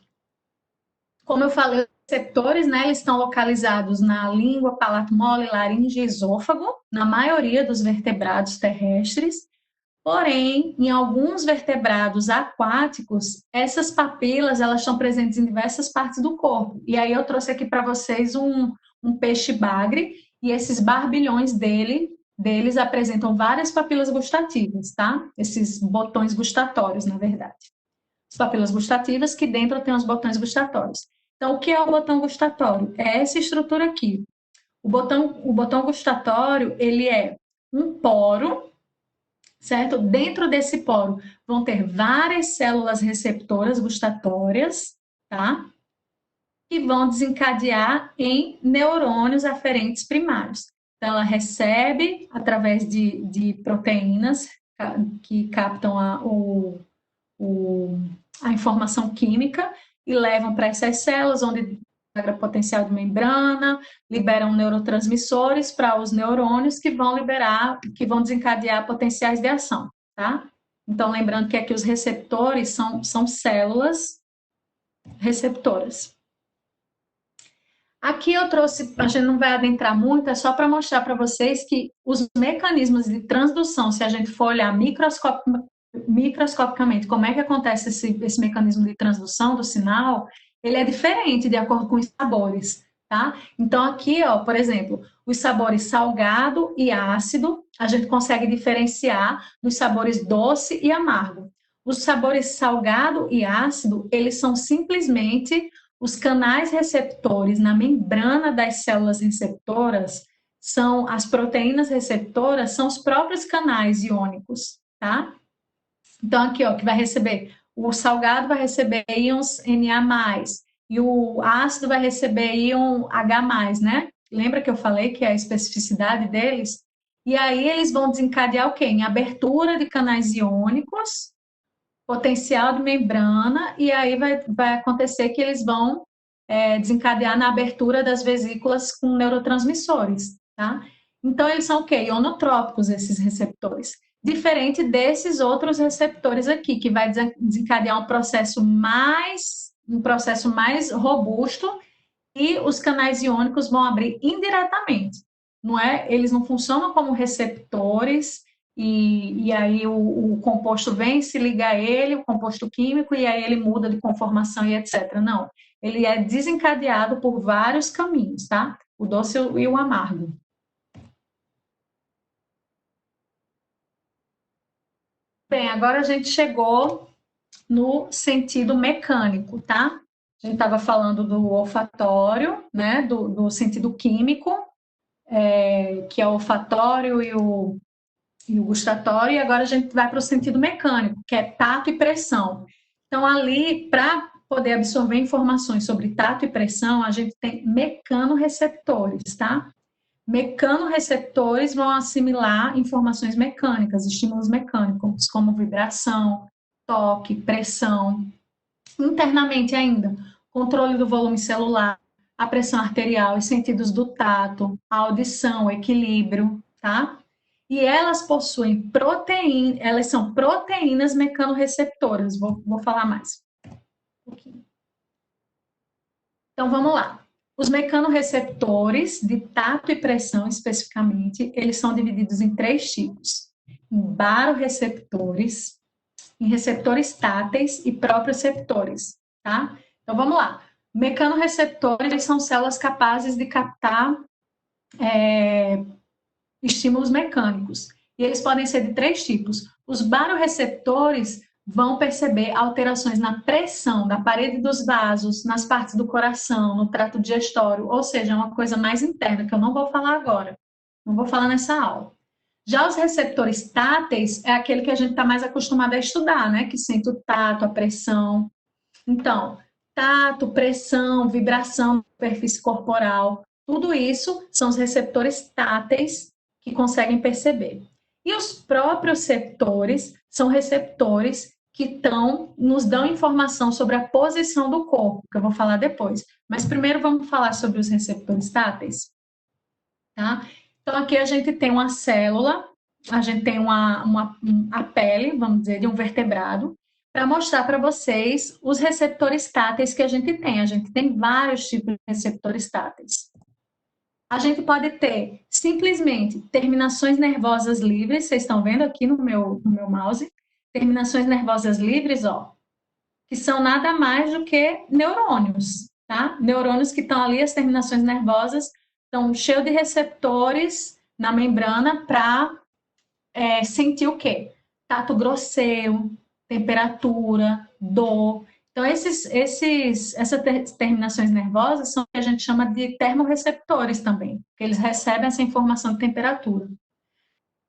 como eu falei, os receptores, né, eles estão localizados na língua, palato mole, laringe e esôfago, na maioria dos vertebrados terrestres. Porém, em alguns vertebrados aquáticos, essas papilas elas estão presentes em diversas partes do corpo. E aí eu trouxe aqui para vocês um peixe bagre, e esses barbilhões deles apresentam várias papilas gustativas, tá? Esses botões gustatórios, na verdade. As papilas gustativas, que dentro tem os botões gustatórios. Então, o que é o botão gustatório? É essa estrutura aqui. O botão gustatório, ele é um poro, certo? Dentro desse poro vão ter várias células receptoras gustatórias, tá? Que vão desencadear em neurônios aferentes primários. Então, ela recebe através de proteínas que captam a informação química e levam para essas células, onde integra potencial de membrana, liberam neurotransmissores para os neurônios que vão desencadear potenciais de ação, tá? Então, lembrando que aqui os receptores são células receptoras. Aqui eu trouxe, a gente não vai adentrar muito, é só para mostrar para vocês que os mecanismos de transdução, se a gente for olhar microscopicamente como é que acontece esse mecanismo de transdução do sinal, ele é diferente de acordo com os sabores, tá? Então, aqui, ó, por exemplo, os sabores salgado e ácido, a gente consegue diferenciar dos sabores doce e amargo. Os sabores salgado e ácido, eles são simplesmente os canais receptores na membrana das células receptoras, são as proteínas receptoras, são os próprios canais iônicos, tá? Então, aqui, ó, que vai receber, o salgado vai receber íons Na+, e o ácido vai receber íon H+, né? Lembra que eu falei que é a especificidade deles? E aí eles vão desencadear o quê? Em abertura de canais iônicos, potencial de membrana, e aí vai acontecer que eles vão desencadear na abertura das vesículas com neurotransmissores, tá? Então, eles são o quê? Ionotrópicos, esses receptores. Diferente desses outros receptores aqui, que vai desencadear um processo mais robusto e os canais iônicos vão abrir indiretamente, não é? Eles não funcionam como receptores e aí o composto vem, se liga a ele, o composto químico, e aí ele muda de conformação e etc. Não, ele é desencadeado por vários caminhos, tá? O doce e o amargo. Bem, agora a gente chegou no sentido mecânico, tá? A gente estava falando do olfatório, né? Do sentido químico, que é o olfatório e o gustatório, e agora a gente vai para o sentido mecânico, que é tato e pressão. Então, ali, para poder absorver informações sobre tato e pressão, a gente tem mecanorreceptores, tá? Mecanorreceptores vão assimilar informações mecânicas, estímulos mecânicos, como vibração, toque, pressão. Internamente ainda, controle do volume celular, a pressão arterial, os sentidos do tato, a audição, o equilíbrio, tá? E elas possuem proteína, elas são proteínas mecanorreceptoras. Vou falar mais. Então vamos lá. Os mecanorreceptores de tato e pressão, especificamente, eles são divididos em três tipos: em baroreceptores, em receptores táteis e proprioceptores, tá? Então vamos lá. Mecanorreceptores são células capazes de captar estímulos mecânicos. E eles podem ser de três tipos. Os baroreceptores vão perceber alterações na pressão da parede dos vasos, nas partes do coração, no trato digestório, ou seja, é uma coisa mais interna, que eu não vou falar agora, não vou falar nessa aula. Já os receptores táteis é aquele que a gente está mais acostumado a estudar, né? Que sente o tato, a pressão. Então, tato, pressão, vibração da superfície corporal, tudo isso são os receptores táteis que conseguem perceber. E os próprios receptores são receptores que nos dão informação sobre a posição do corpo, que eu vou falar depois. Mas primeiro vamos falar sobre os receptores táteis, tá? Então, aqui a gente tem uma célula, a gente tem a pele, vamos dizer, de um vertebrado, para mostrar para vocês os receptores táteis que a gente tem. A gente tem vários tipos de receptores táteis. A gente pode ter simplesmente terminações nervosas livres, vocês estão vendo aqui no meu mouse, terminações nervosas livres, ó, que são nada mais do que neurônios, tá? Neurônios que estão ali, as terminações nervosas, estão cheios de receptores na membrana para sentir o quê? Tato grosseiro, temperatura, dor. Então, essas terminações nervosas são o que a gente chama de termorreceptores também, porque eles recebem essa informação de temperatura.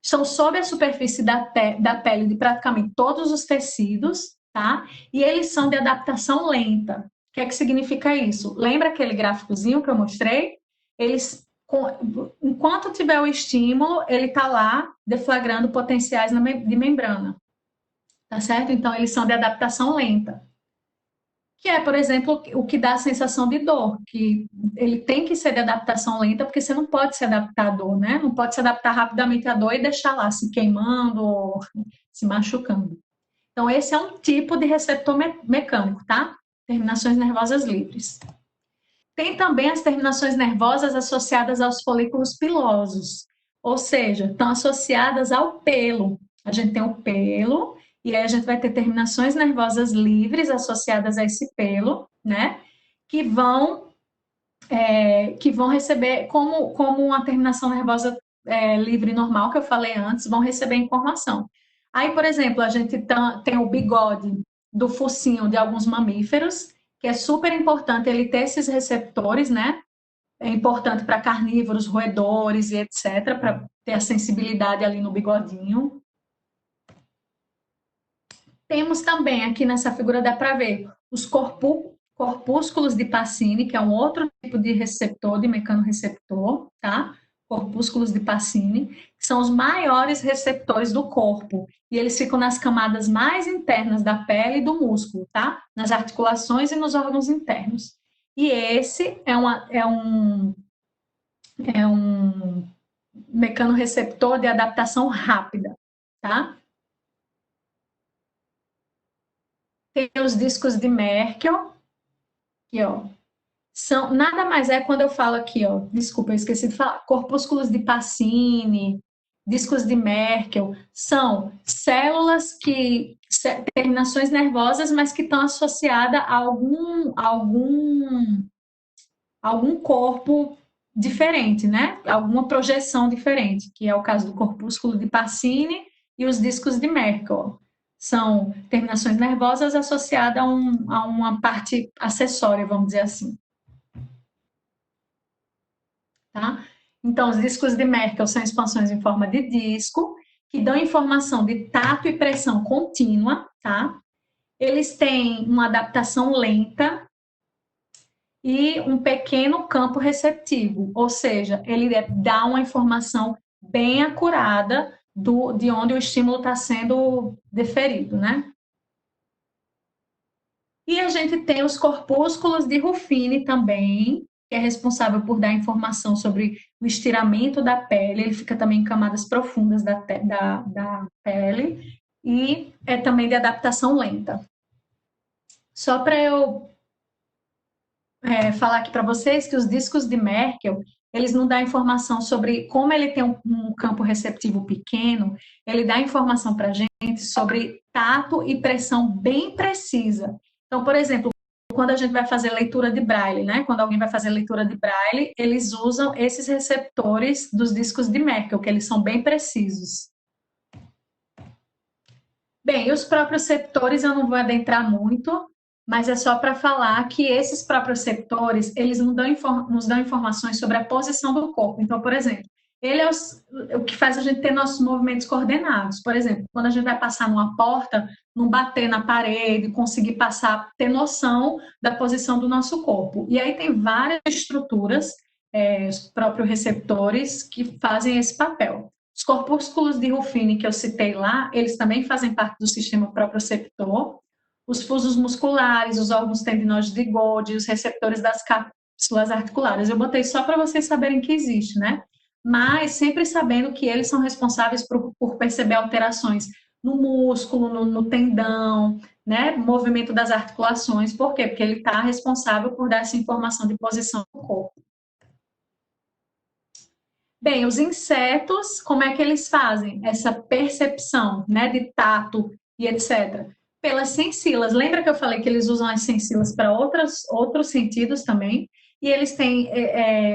São sob a superfície da pele de praticamente todos os tecidos, tá? E eles são de adaptação lenta. O que é que significa isso? Lembra aquele gráficozinho que eu mostrei? Enquanto tiver o estímulo, ele está lá deflagrando potenciais de membrana, tá certo? Então, eles são de adaptação lenta. Que é, por exemplo, o que dá a sensação de dor, que ele tem que ser de adaptação lenta, porque você não pode se adaptar à dor, né? Não pode se adaptar rapidamente à dor e deixar lá se queimando ou se machucando. Então, esse é um tipo de receptor mecânico, tá? Terminações nervosas livres. Tem também as terminações nervosas associadas aos folículos pilosos, ou seja, estão associadas ao pelo. A gente tem o pelo, e aí a gente vai ter terminações nervosas livres associadas a esse pelo, né? Que vão que vão receber, como uma terminação nervosa livre normal, que eu falei antes, vão receber informação. Aí, por exemplo, a gente tem o bigode do focinho de alguns mamíferos, que é super importante ele ter esses receptores, né? É importante para carnívoros, roedores e etc., para ter a sensibilidade ali no bigodinho. Temos também aqui nessa figura, dá para ver os corpúsculos de Pacini, que é um outro tipo de receptor, de mecanorreceptor, tá? Corpúsculos de Pacini, que são os maiores receptores do corpo. E eles ficam nas camadas mais internas da pele e do músculo, tá? Nas articulações e nos órgãos internos. E esse é um mecanorreceptor de adaptação rápida, tá? Tem os discos de Merkel, aqui, ó. São, nada mais é quando eu falo aqui, ó. Desculpa, eu esqueci de falar. Corpúsculos de Pacini, discos de Merkel, são células terminações nervosas, mas que estão associadas a algum corpo diferente, né? Alguma projeção diferente, que é o caso do corpúsculo de Pacini e os discos de Merkel. São terminações nervosas associadas a uma parte acessória, vamos dizer assim. Tá? Então, os discos de Merkel são expansões em forma de disco, que dão informação de tato e pressão contínua, tá? Eles têm uma adaptação lenta e um pequeno campo receptivo, ou seja, ele dá uma informação bem acurada de onde o estímulo está sendo deferido, né? E a gente tem os corpúsculos de Ruffini também, que é responsável por dar informação sobre o estiramento da pele, ele fica também em camadas profundas da pele, e é também de adaptação lenta. Só para eu falar aqui para vocês que os discos de Merkel, eles não dão informação sobre como ele tem um campo receptivo pequeno, ele dá informação para a gente sobre tato e pressão bem precisa. Então, por exemplo, quando a gente vai fazer leitura de Braille, né? Quando alguém vai fazer leitura de Braille, eles usam esses receptores dos discos de Merkel, que eles são bem precisos. Bem, os próprios receptores eu não vou adentrar muito, mas é só para falar que esses próprios receptores, eles nos dão informações sobre a posição do corpo. Então, por exemplo, ele é o que faz a gente ter nossos movimentos coordenados. Por exemplo, quando a gente vai passar numa porta, não bater na parede, conseguir passar, ter noção da posição do nosso corpo. E aí tem várias estruturas, os próprios receptores, que fazem esse papel. Os corpúsculos de Ruffini que eu citei lá, eles também fazem parte do sistema proprioceptor. Os fusos musculares, os órgãos tendinosos de Golgi, os receptores das cápsulas articulares. Eu botei só para vocês saberem que existe, né? Mas sempre sabendo que eles são responsáveis por perceber alterações no músculo, no tendão, né? Movimento das articulações. Por quê? Porque ele está responsável por dar essa informação de posição do corpo. Bem, os insetos, como é que eles fazem essa percepção, né, de tato e etc? Pelas sensilas. Lembra que eu falei que eles usam as sensilas para outros sentidos também? E eles têm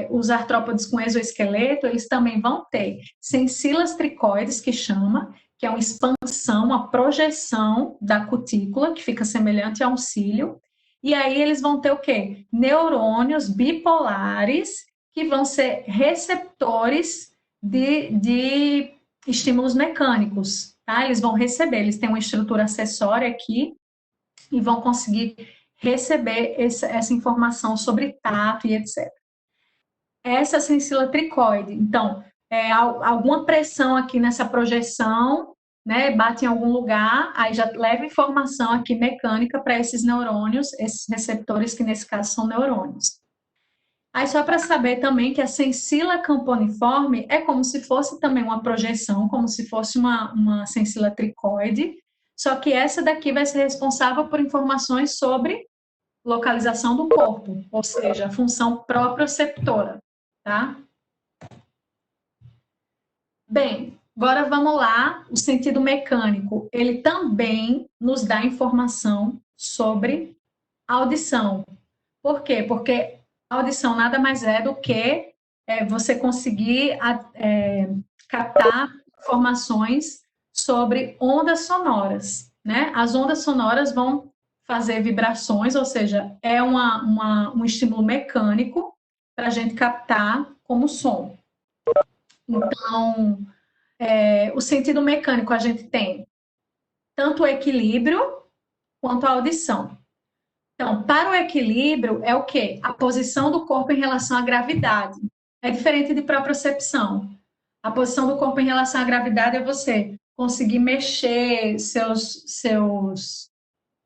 os artrópodes com exoesqueleto, eles também vão ter sensilas tricoides, que chama, que é uma expansão, uma projeção da cutícula, que fica semelhante a um cílio. E aí eles vão ter o quê? Neurônios bipolares que vão ser receptores de estímulos mecânicos, tá? Eles vão receber, eles têm uma estrutura acessória aqui e vão conseguir receber essa informação sobre tato e etc. Essa sensila tricoide, então, alguma pressão aqui nessa projeção, né, bate em algum lugar, aí já leva informação aqui mecânica para esses neurônios, esses receptores que nesse caso são neurônios. Aí só para saber também que a sensila camponiforme é como se fosse também uma projeção, como se fosse uma sensila tricoide, só que essa daqui vai ser responsável por informações sobre localização do corpo, ou seja, a função proprioceptora, tá? Bem, agora vamos lá, o sentido mecânico, ele também nos dá informação sobre audição. Por quê? Porque A audição nada mais é do que você conseguir captar informações sobre ondas sonoras, né? As ondas sonoras vão fazer vibrações, ou seja, é um estímulo mecânico para a gente captar como som. Então, o sentido mecânico a gente tem tanto o equilíbrio quanto a audição. Então, para o equilíbrio é o quê? A posição do corpo em relação à gravidade. É diferente de propriocepção. A posição do corpo em relação à gravidade é você conseguir mexer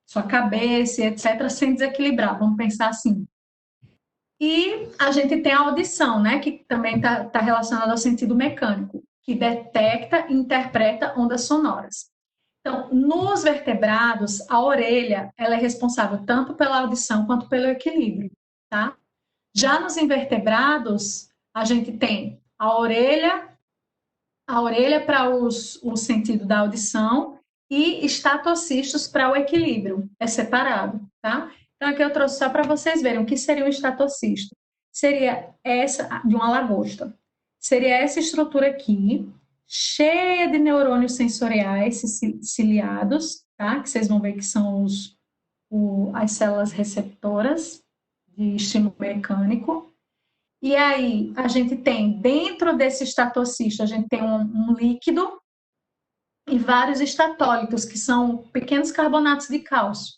sua cabeça, etc., sem desequilibrar. Vamos pensar assim. E a gente tem a audição, né, que também está relacionada ao sentido mecânico, que detecta e interpreta ondas sonoras. Então, nos vertebrados, a orelha ela é responsável tanto pela audição quanto pelo equilíbrio, tá? Já nos invertebrados, a gente tem a orelha para o sentido da audição e estatocistos para o equilíbrio, é separado, tá? Então, aqui eu trouxe só para vocês verem o que seria um estatocisto. Seria essa, de uma lagosta, seria essa estrutura aqui, cheia de neurônios sensoriais ciliados, tá? Que vocês vão ver que são as células receptoras de estímulo mecânico. E aí, a gente tem, dentro desse estatocisto, a gente tem um líquido e vários estatólitos, que são pequenos carbonatos de cálcio.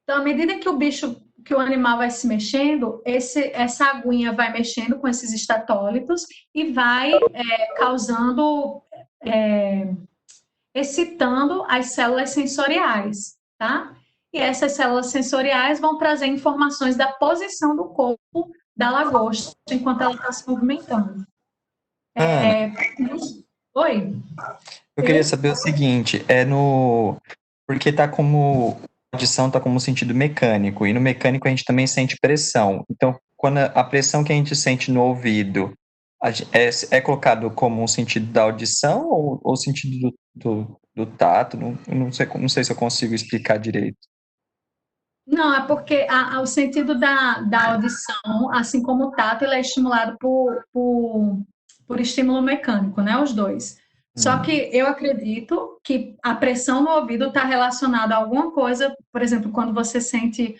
Então, à medida que o animal vai se mexendo, essa aguinha vai mexendo com esses estatólitos e vai causando, excitando as células sensoriais, tá? E essas células sensoriais vão trazer informações da posição do corpo da lagosta enquanto ela está se movimentando. Oi? Eu queria saber o seguinte, porque tá como a audição tá como sentido mecânico, e no mecânico a gente também sente pressão. Então, quando a pressão que a gente sente no ouvido é colocado como um sentido da audição ou sentido do tato? Não sei se eu consigo explicar direito. Não, é porque o sentido da audição, assim como o tato, ele é estimulado por estímulo mecânico, né? Os dois. Só que eu acredito que a pressão no ouvido está relacionada a alguma coisa, por exemplo, quando você sente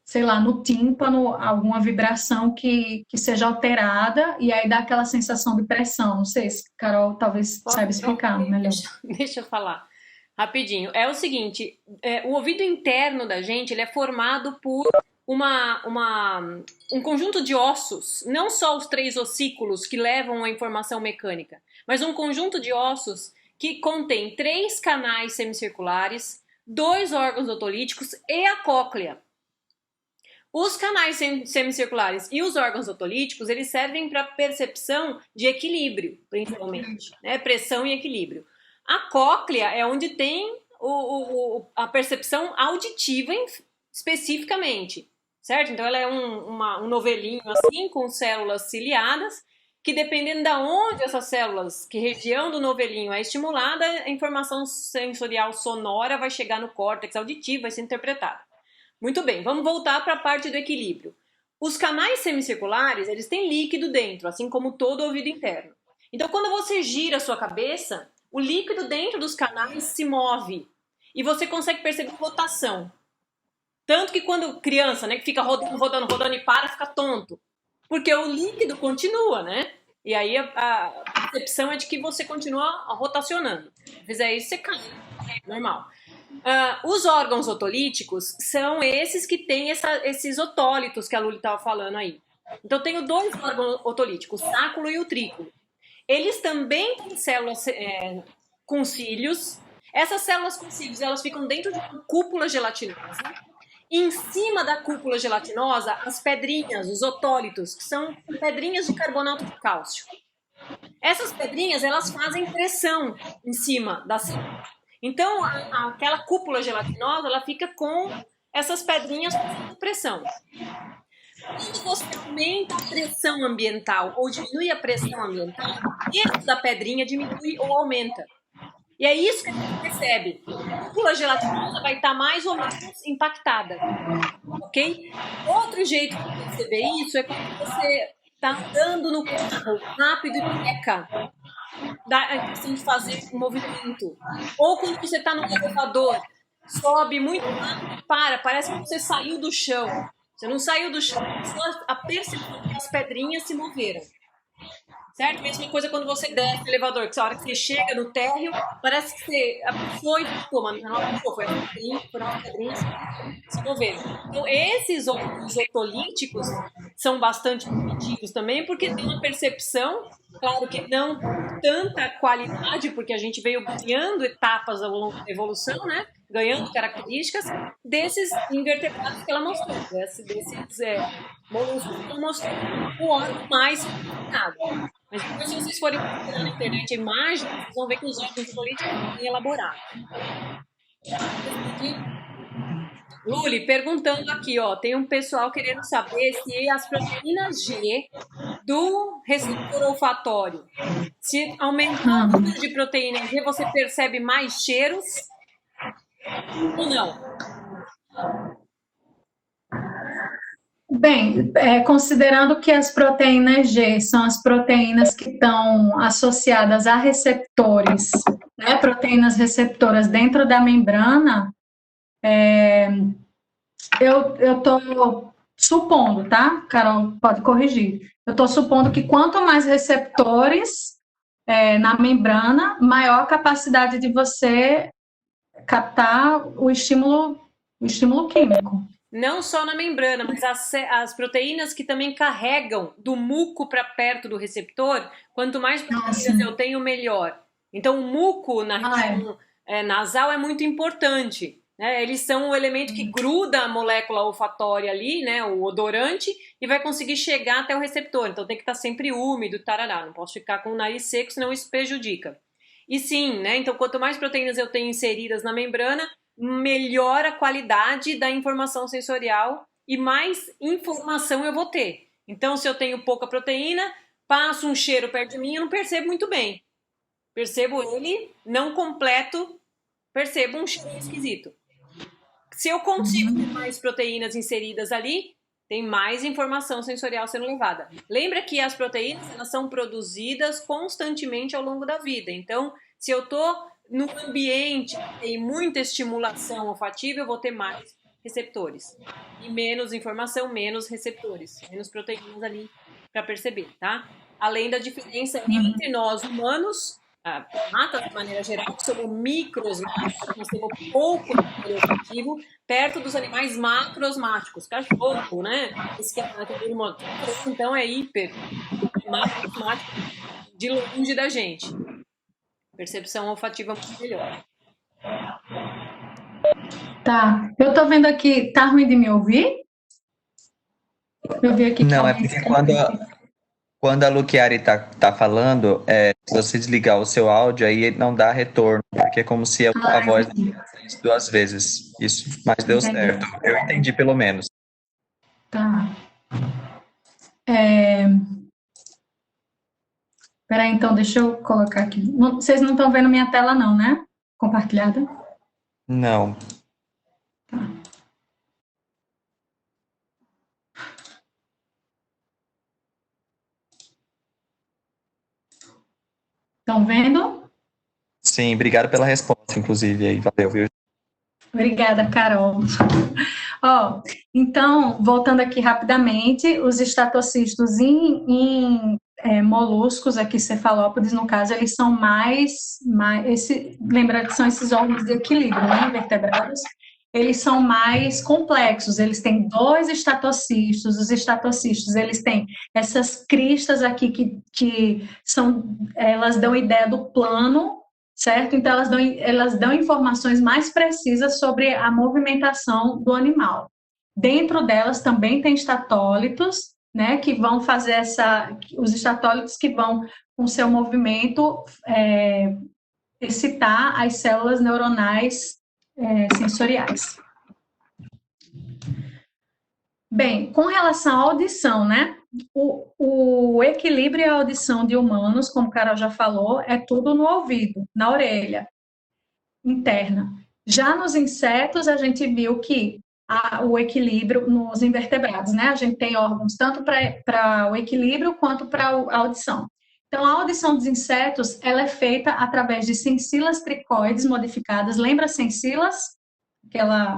sei lá, no tímpano, alguma vibração que seja alterada, e aí dá aquela sensação de pressão. Não sei se Carol talvez saiba explicar melhor. Deixa eu falar rapidinho. É o seguinte, o ouvido interno da gente, ele é formado por um conjunto de ossos, não só os 3 ossículos que levam a informação mecânica, mas um conjunto de ossos que contém 3 canais semicirculares, 2 órgãos otolíticos e a cóclea. Os canais semicirculares e os órgãos otolíticos, eles servem para percepção de equilíbrio, principalmente, né? Pressão e equilíbrio. A cóclea é onde tem a percepção auditiva especificamente, certo? Então ela é um novelinho assim, com células ciliadas, que dependendo de onde essas células, que região do novelinho é estimulada, a informação sensorial sonora vai chegar no córtex auditivo, vai ser interpretada. Muito bem, vamos voltar para a parte do equilíbrio. Os canais semicirculares, eles têm líquido dentro, assim como todo o ouvido interno. Então quando você gira a sua cabeça, o líquido dentro dos canais se move e você consegue perceber rotação. Tanto que quando criança, né, que fica rodando e fica tonto. Porque o líquido continua, né? E aí a percepção é de que você continua rotacionando. Se fizer isso, você cai. Normal. Os órgãos otolíticos são esses que têm esses otólitos que a Luli estava falando aí. Então, eu tenho 2 órgãos otolíticos, o sáculo e o trículo. Eles também têm células com cílios. Essas células com cílios, elas ficam dentro de uma cúpula gelatinosa. Em cima da cúpula gelatinosa, as pedrinhas, os otólitos, que são pedrinhas de carbonato de cálcio. Essas pedrinhas, elas fazem pressão em cima da célula. Então, aquela cúpula gelatinosa, ela fica com essas pedrinhas fazendo pressão. Quando você aumenta a pressão ambiental ou diminui a pressão ambiental, esse da pedrinha diminui ou aumenta. E é isso que a gente percebe. A cúpula gelatinosa vai estar mais ou menos impactada. ok? Outro jeito de perceber isso é quando você está andando no carro rápido e peca a questão de fazer movimento. Ou quando você está no elevador, sobe muito rápido, parece que você saiu do chão. Você não saiu do chão, só a percepção que as pedrinhas se moveram. Certo? Mesma coisa quando você desce no elevador, que a hora que você chega no térreo, parece que você foi, mas não foi foram as pedrinhas que se moveram. Então, esses óculos otolíticos são bastante primitivos também, porque tem uma percepção, claro que não tanta qualidade, porque a gente veio ganhando etapas ao longo da evolução, né? Ganhando características desses invertebrados que ela mostrou, desses moluscos que ela mostrou. O órgão mais complicado. Mas depois, se vocês forem procurar na internet imagens, vocês vão ver que os órgãos otolíticos são bem elaborados. Luli, perguntando aqui, ó, tem um pessoal querendo saber se as proteínas G do receptor olfatório, se aumentar o número de proteína G, você percebe mais cheiros ou não? Bem, considerando que as proteínas G são as proteínas que estão associadas a receptores, né, proteínas receptoras dentro da membrana, eu estou supondo, tá? Carol pode corrigir. Eu estou supondo que quanto mais receptores na membrana, maior a capacidade de você captar o estímulo químico. Não só na membrana, mas as proteínas que também carregam do muco para perto do receptor, quanto mais proteínas eu tenho, melhor. Então, o muco na região nasal é muito importante. Né? Eles são o elemento que gruda a molécula olfatória ali, né, o odorante, e vai conseguir chegar até o receptor. Então, tem que estar sempre úmido, tarará. Não posso ficar com o nariz seco, senão isso prejudica. E sim, né? Então, quanto mais proteínas eu tenho inseridas na membrana, melhor a qualidade da informação sensorial e mais informação eu vou ter. Então, se eu tenho pouca proteína, passo um cheiro perto de mim, eu não percebo muito bem. Percebo ele não completo, percebo um cheiro esquisito. Se eu consigo ter mais proteínas inseridas ali, tem mais informação sensorial sendo levada. Lembra que as proteínas, elas são produzidas constantemente ao longo da vida. Então, se eu estou no ambiente que tem muita estimulação olfativa, eu vou ter mais receptores. E menos informação, menos receptores. Menos proteínas ali para perceber, tá? Além da diferença entre nós humanos, primatas de maneira geral, que somos microsmáticos, nós temos pouco olfativo, perto dos animais macrosmáticos, cachorro, né? Esse que é então é hiper macrosmático de longe da gente. Percepção olfativa muito melhor. Tá. Eu tô vendo aqui, tá ruim de me ouvir? Eu vi aqui. Não, é porque quando a Luquiari tá falando, se você desligar o seu áudio, aí não dá retorno, porque é como se a voz fosse 2 vezes. Isso, mas deu certo. Eu entendi, pelo menos. Tá. Peraí, então, deixa eu colocar aqui. Vocês não estão vendo minha tela, não, né? Compartilhada? Não. Tá. Estão vendo? Sim, obrigado pela resposta, inclusive. Aí, valeu, viu? Obrigada, Carol. Ó, então, voltando aqui rapidamente, os estatocistos em moluscos, aqui cefalópodes, no caso, eles são lembra que são esses órgãos de equilíbrio, né, invertebrados, eles são mais complexos, eles têm 2 estatocistos, os estatocistos, eles têm essas cristas aqui que elas dão ideia do plano, certo? Então, elas dão informações mais precisas sobre a movimentação do animal. Dentro delas também tem estatólitos, né, que vão fazer os estatólitos que vão, com seu movimento, excitar as células neuronais sensoriais. Bem, com relação à audição, né, o equilíbrio e a audição de humanos, como a Carol já falou, é tudo no ouvido, na orelha interna. Já nos insetos, a gente viu que o equilíbrio nos invertebrados, né? A gente tem órgãos tanto para o equilíbrio quanto para a audição. Então, a audição dos insetos, ela é feita através de sensilas tricoides modificadas. Lembra sensilas?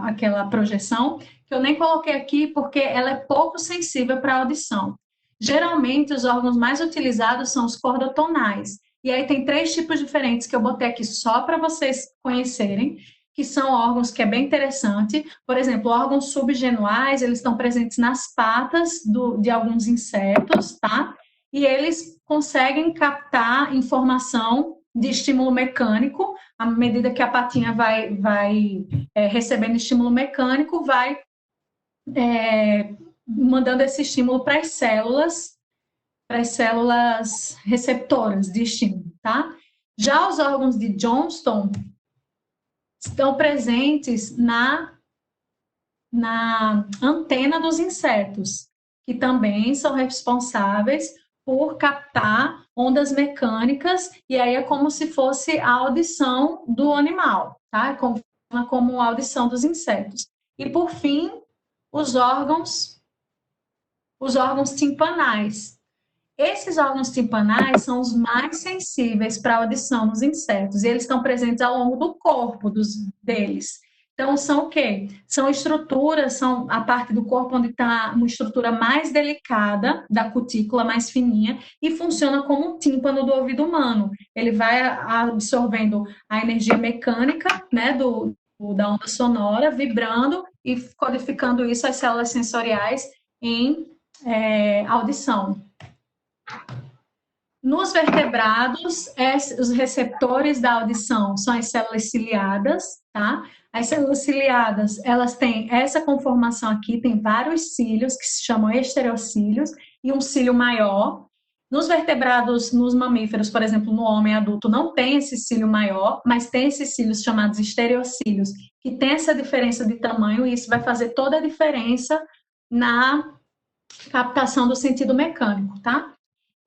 Aquela projeção, que eu nem coloquei aqui porque ela é pouco sensível para a audição. Geralmente, os órgãos mais utilizados são os cordotonais. E aí tem 3 tipos diferentes que eu botei aqui só para vocês conhecerem, que são órgãos que é bem interessante. Por exemplo, órgãos subgenuais, eles estão presentes nas patas de alguns insetos, tá? E eles conseguem captar informação de estímulo mecânico, à medida que a patinha vai recebendo estímulo mecânico, vai mandando esse estímulo para as células receptoras de estímulo, tá? Já os órgãos de Johnston estão presentes na antena dos insetos, que também são responsáveis por captar ondas mecânicas, e aí é como se fosse a audição do animal, tá? Como a audição dos insetos. E, por fim, os órgãos timpanais. Esses órgãos timpanais são os mais sensíveis para a audição nos insetos, e eles estão presentes ao longo do corpo deles. Então, são o quê? São estruturas, são a parte do corpo onde está uma estrutura mais delicada, da cutícula mais fininha, e funciona como um tímpano do ouvido humano. Ele vai absorvendo a energia mecânica, né, da onda sonora, vibrando e codificando isso às células sensoriais em audição. Nos vertebrados, os receptores da audição são as células ciliadas, tá? As células ciliadas, elas têm essa conformação aqui, tem vários cílios que se chamam estereocílios e um cílio maior. Nos vertebrados, nos mamíferos, por exemplo, no homem adulto, não tem esse cílio maior, mas tem esses cílios chamados estereocílios, que tem essa diferença de tamanho, e isso vai fazer toda a diferença na captação do sentido mecânico, tá?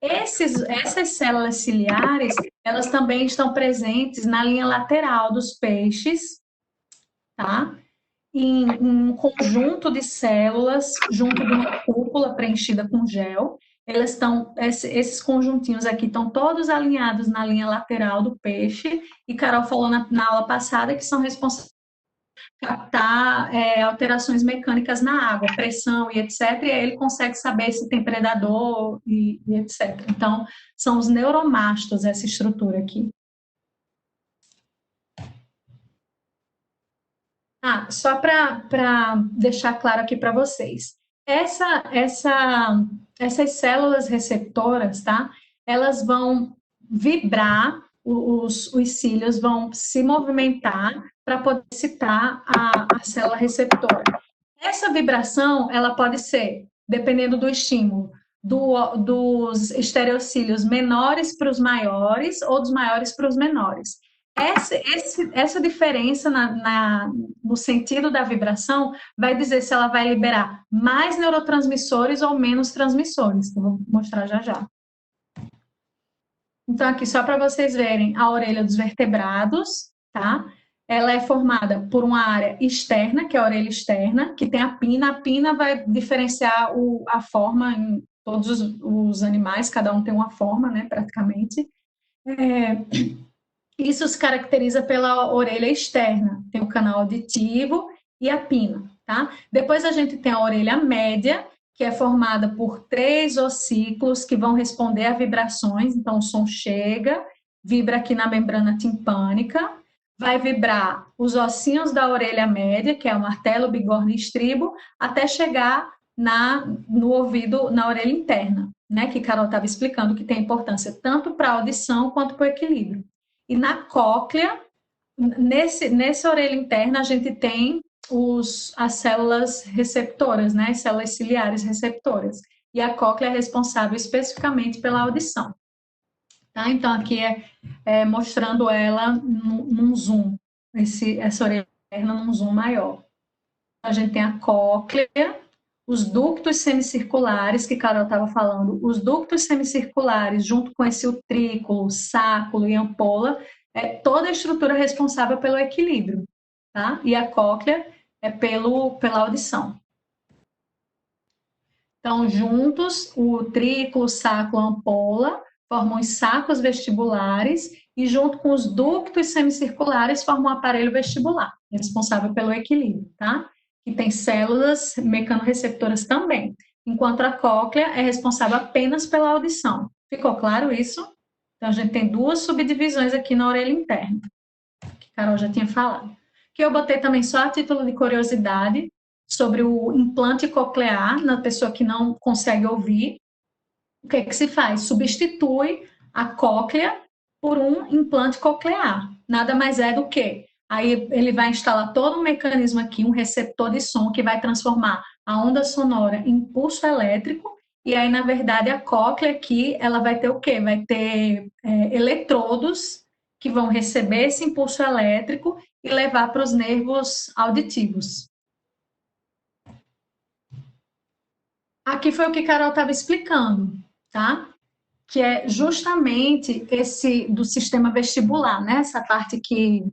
Essas células ciliares, elas também estão presentes na linha lateral dos peixes, tá? Em um conjunto de células, junto de uma cúpula preenchida com gel. Esses conjuntinhos aqui estão todos alinhados na linha lateral do peixe, e Carol falou na aula passada que são responsáveis por captar alterações mecânicas na água, pressão e etc., e aí ele consegue saber se tem predador e etc. Então, são os neuromastos, essa estrutura aqui. Só para deixar claro aqui para vocês. Essas células receptoras, tá? Elas vão vibrar, os cílios vão se movimentar para poder excitar a célula receptora. Essa vibração, ela pode ser, dependendo do estímulo, dos estereocílios menores para os maiores ou dos maiores para os menores. Essa diferença no sentido da vibração vai dizer se ela vai liberar mais neurotransmissores ou menos transmissores, que eu vou mostrar já já. Então, aqui, só para vocês verem a orelha dos vertebrados, tá? Ela é formada por uma área externa, que é a orelha externa, que tem a pina. A pina vai diferenciar a forma em todos os animais, cada um tem uma forma, né, praticamente. Isso se caracteriza pela orelha externa, tem o canal auditivo e a pina, tá? Depois a gente tem a orelha média, que é formada por 3 ossículos que vão responder a vibrações. Então, o som chega, vibra aqui na membrana timpânica, vai vibrar os ossinhos da orelha média, que é o martelo, bigorna e estribo, até chegar no ouvido, na orelha interna, né? Que Carol estava explicando, que tem importância tanto para a audição quanto para o equilíbrio. E na cóclea, nessa orelha interna, a gente tem as células receptoras, né? As células ciliares receptoras. E a cóclea é responsável especificamente pela audição. Tá? Então, aqui mostrando ela num zoom, essa orelha interna num zoom maior. A gente tem a cóclea, os ductos semicirculares, que Carol estava falando, os ductos semicirculares, junto com esse utrículo, sáculo e ampola, é toda a estrutura responsável pelo equilíbrio, tá? E a cóclea é pela audição. Então, juntos, o trículo, sacro, a ampola formam os sacos vestibulares e junto com os ductos semicirculares formam o aparelho vestibular, responsável pelo equilíbrio, tá? Que tem células mecanorreceptoras também, enquanto a cóclea é responsável apenas pela audição. Ficou claro isso? Então, a gente tem duas subdivisões aqui na orelha interna, que a Carol já tinha falado. Que eu botei também só a título de curiosidade sobre o implante coclear na pessoa que não consegue ouvir. O que é que se faz? Substitui a cóclea por um implante coclear. Nada mais é do que aí ele vai instalar todo um mecanismo aqui, um receptor de som que vai transformar a onda sonora em pulso elétrico. E aí, na verdade, a cóclea aqui, ela vai ter o quê? Vai ter eletrodos que vão receber esse impulso elétrico e levar para os nervos auditivos. Aqui foi o que Carol estava explicando, tá? Que é justamente esse do sistema vestibular, né? Essa parte que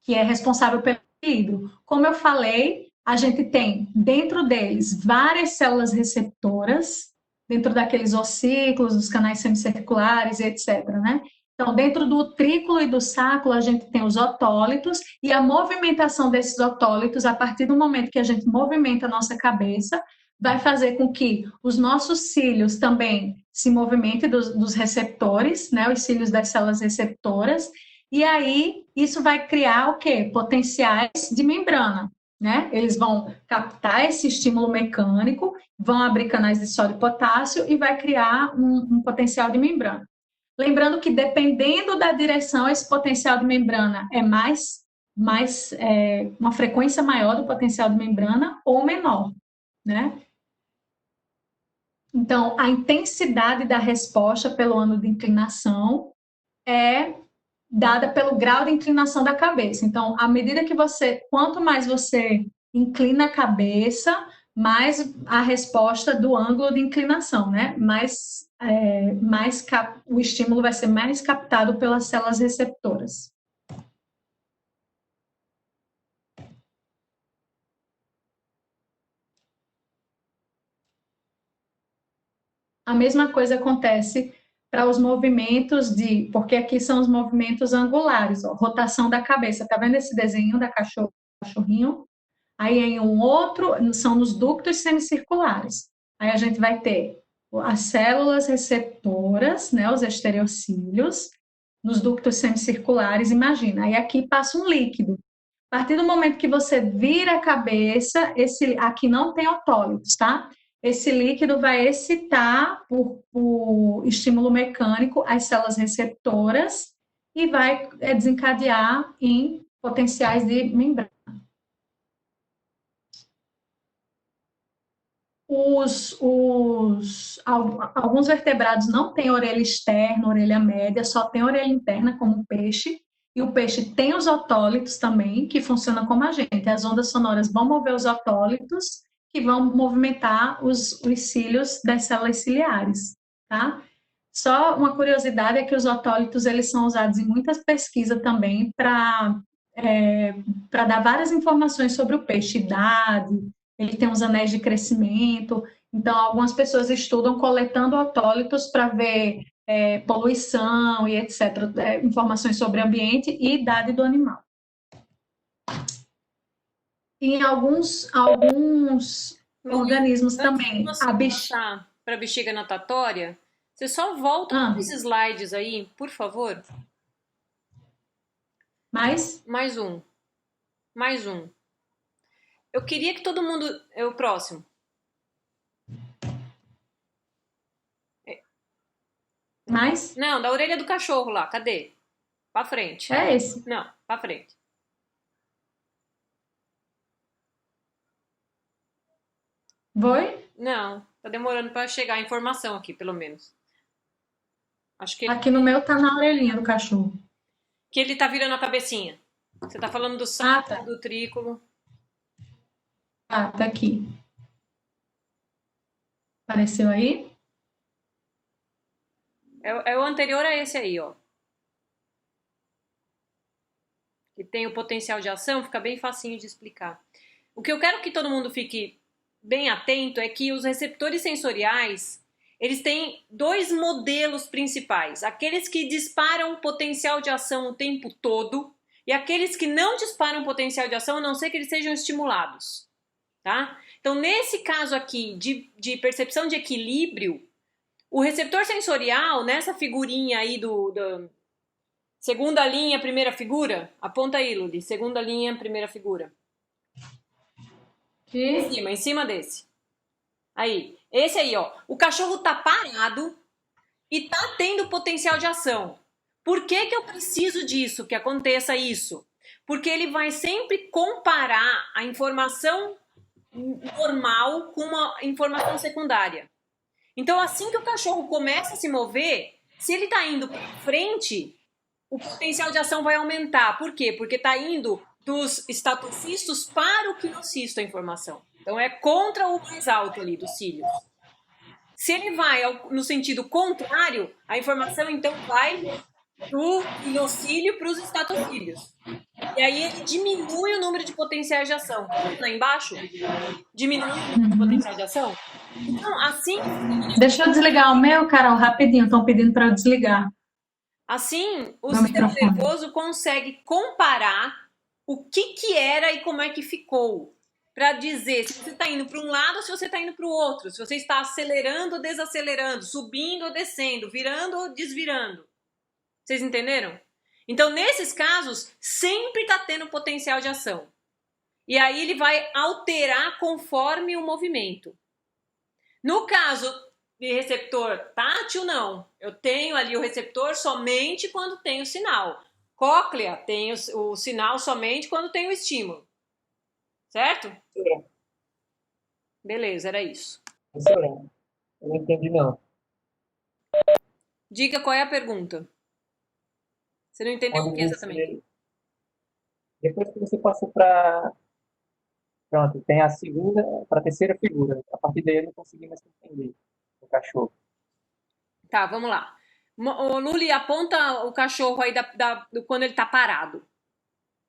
é responsável pelo equilíbrio. Como eu falei, a gente tem dentro deles várias células receptoras, dentro daqueles ossículos, dos canais semicirculares, etc., né? Então, dentro do trículo e do sacro, a gente tem os otólitos e a movimentação desses otólitos, a partir do momento que a gente movimenta a nossa cabeça, vai fazer com que os nossos cílios também se movimentem dos receptores, né? Os cílios das células receptoras, e aí isso vai criar o quê? Potenciais de membrana, né? Eles vão captar esse estímulo mecânico, vão abrir canais de sódio e potássio e vai criar um potencial de membrana. Lembrando que dependendo da direção, esse potencial de membrana é uma frequência maior do potencial de membrana ou menor, né? Então, a intensidade da resposta pelo ângulo de inclinação é dada pelo grau de inclinação da cabeça. Então, à medida que quanto mais você inclina a cabeça, mais a resposta do ângulo de inclinação, né? O estímulo vai ser mais captado pelas células receptoras. A mesma coisa acontece para os movimentos porque aqui são os movimentos angulares, ó, rotação da cabeça. Tá vendo esse desenho da cachorrinho? Aí em um outro, são nos ductos semicirculares. Aí a gente vai ter as células receptoras, né, os estereocílios, nos ductos semicirculares, imagina. Aí aqui passa um líquido. A partir do momento que você vira a cabeça, aqui não tem otólitos, tá? Esse líquido vai excitar por estímulo mecânico as células receptoras e vai desencadear em potenciais de membrana. Alguns vertebrados não têm orelha externa, orelha média, só tem orelha interna, como o peixe. E o peixe tem os otólitos também, que funcionam como agente. As ondas sonoras vão mover os otólitos, que vão movimentar os cílios das células ciliares, tá? Só uma curiosidade é que os otólitos eles são usados em muitas pesquisas também para dar várias informações sobre o peixe, idade, ele tem uns anéis de crescimento. Então, algumas pessoas estudam coletando otólitos para ver poluição e etc., informações sobre o ambiente e idade do animal. Em alguns organismos também. Antes de você passar para a bexiga natatória, você só volta com esses slides aí, por favor. Mais um. Eu queria que todo mundo... O próximo. Mais? Não, da orelha do cachorro lá. Cadê? Pra frente. É esse. Não, pra frente. Foi? Não, tá demorando para chegar a informação aqui, pelo menos. Acho que aqui no meu tá na orelhinha do cachorro. Que ele tá virando a cabecinha. Você tá falando do sacro, do trículo. Tá aqui. Apareceu aí? É o anterior a esse aí, ó. Que tem o potencial de ação, fica bem facinho de explicar. O que eu quero que todo mundo fique bem atento é que os receptores sensoriais, eles têm dois modelos principais. Aqueles que disparam potencial de ação o tempo todo e aqueles que não disparam potencial de ação, a não ser que eles sejam estimulados. Tá? Então, nesse caso aqui de percepção de equilíbrio, o receptor sensorial, nessa figurinha aí do segunda linha, primeira figura, aponta aí, Luli, segunda linha, primeira figura. Em cima desse. Aí, esse aí, ó. O cachorro tá parado e tá tendo potencial de ação. Por que que eu preciso disso, que aconteça isso? Porque ele vai sempre comparar a informação normal com uma informação secundária. Então, assim que o cachorro começa a se mover, se ele tá indo para frente, o potencial de ação vai aumentar. Por quê? Porque tá indo dos estatocistos para o quinocisto a informação. Então, é contra o mais alto ali dos cílios. Se ele vai no sentido contrário, a informação, então, vai do quinocílio para os estatocílios. E aí ele diminui o número de potenciais de ação. Lá embaixo, diminui o número de potencial de ação. Então, assim... Deixa eu desligar o meu, Carol, rapidinho. Estão pedindo para eu desligar. Assim, o sistema nervoso consegue comparar o que era e como é que ficou. Para dizer se você está indo para um lado ou se você está indo para o outro. Se você está acelerando ou desacelerando, subindo ou descendo, virando ou desvirando. Vocês entenderam? Então, nesses casos, sempre está tendo potencial de ação. E aí ele vai alterar conforme o movimento. No caso de receptor tátil, não. Eu tenho ali o receptor somente quando tem o sinal. Cóclea tem o sinal somente quando tem o estímulo. Certo? Sim. Beleza, era isso. Excelente. Eu não entendi, não. Diga qual é a pergunta. Você não entendeu o que exatamente? Depois que você passou para... Pronto, tem a segunda, para a terceira figura. A partir daí eu não consegui mais entender o cachorro. Tá, vamos lá. O Luli, aponta o cachorro aí quando ele tá parado.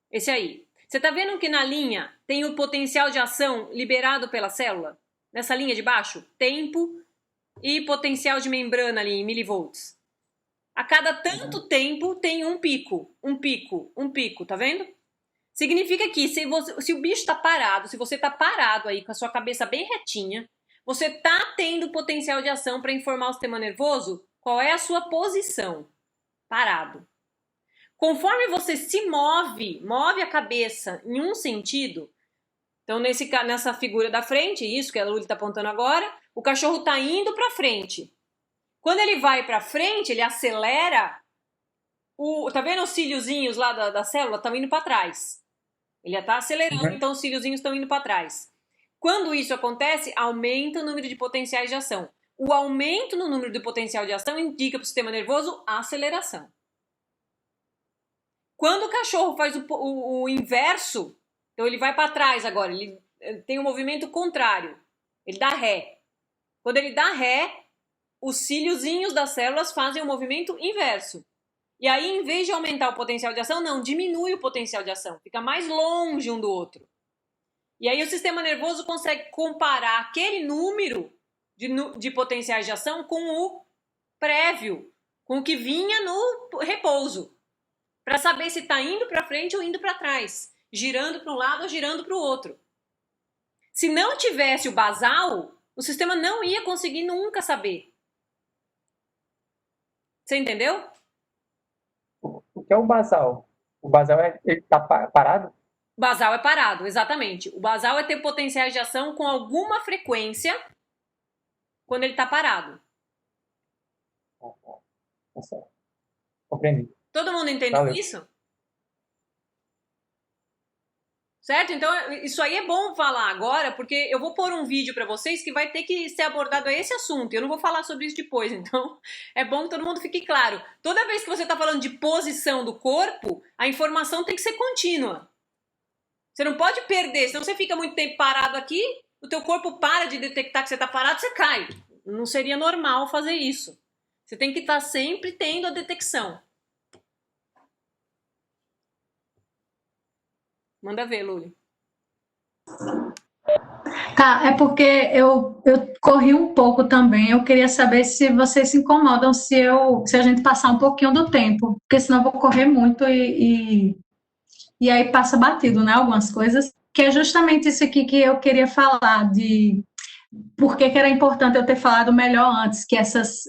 Esse aí. Você tá vendo que na linha tem o potencial de ação liberado pela célula? Nessa linha de baixo? Tempo e potencial de membrana ali em milivolts. A cada tanto tempo tem um pico, tá vendo? Significa que se o bicho tá parado, se você tá parado aí com a sua cabeça bem retinha, você tá tendo potencial de ação para informar o sistema nervoso qual é a sua posição. Parado. Conforme você se move a cabeça em um sentido, então nessa figura da frente, isso que a Luli tá apontando agora, o cachorro tá indo para frente. Quando ele vai para frente, ele acelera. Tá vendo os cíliozinhos lá da célula? Estão indo para trás. Ele já está acelerando, então os cíliozinhos estão indo para trás. Quando isso acontece, aumenta o número de potenciais de ação. O aumento no número de potencial de ação indica para o sistema nervoso a aceleração. Quando o cachorro faz o inverso, então ele vai para trás agora, ele tem um movimento contrário. Ele dá ré. Quando ele dá ré, os cíliozinhos das células fazem o movimento inverso. E aí, em vez de aumentar o potencial de ação, não, diminui o potencial de ação. Fica mais longe um do outro. E aí o sistema nervoso consegue comparar aquele número de potenciais de ação com o prévio, com o que vinha no repouso. Para saber se está indo para frente ou indo para trás. Girando para um lado ou girando para o outro. Se não tivesse o basal, o sistema não ia conseguir nunca saber. Você entendeu? O que é o basal? O basal ele tá parado? O basal é parado, exatamente. O basal é ter potenciais de ação com alguma frequência quando ele está parado. Tá certo. Compreendi. Todo mundo entendeu Valeu. isso? Certo? Então, isso aí é bom falar agora, porque eu vou pôr um vídeo para vocês que vai ter que ser abordado esse assunto. Eu não vou falar sobre isso depois, então é bom que todo mundo fique claro. Toda vez que você está falando de posição do corpo, a informação tem que ser contínua. Você não pode perder, senão você fica muito tempo parado aqui, o teu corpo para de detectar que você está parado, você cai. Não seria normal fazer isso. Você tem que estar sempre tendo a detecção. Manda ver, Luli. Tá, é porque eu corri um pouco também. Eu queria saber se vocês se incomodam se a gente passar um pouquinho do tempo, porque senão eu vou correr muito e aí passa batido, né? Algumas coisas, que é justamente isso aqui que eu queria falar, de por que que era importante eu ter falado melhor antes, que essas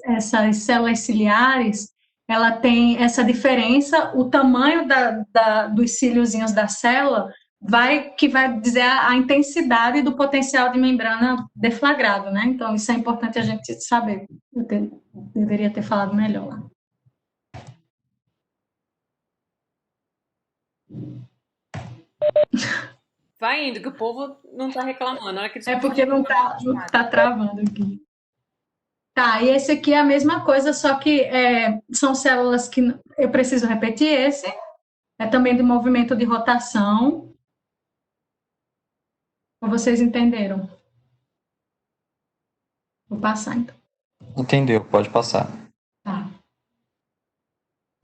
células ciliares, ela tem essa diferença, o tamanho dos cíliozinhos da célula que vai dizer a intensidade do potencial de membrana deflagrado, né? Então, isso é importante a gente saber. Deveria ter falado melhor. Vai indo, que o povo não tá reclamando. Na hora que eles É porque não tá travando aqui. Tá, e esse aqui é a mesma coisa, só que são células que eu preciso repetir esse. É também de movimento de rotação. Vocês entenderam? Vou passar, então. Entendeu? Pode passar. Tá.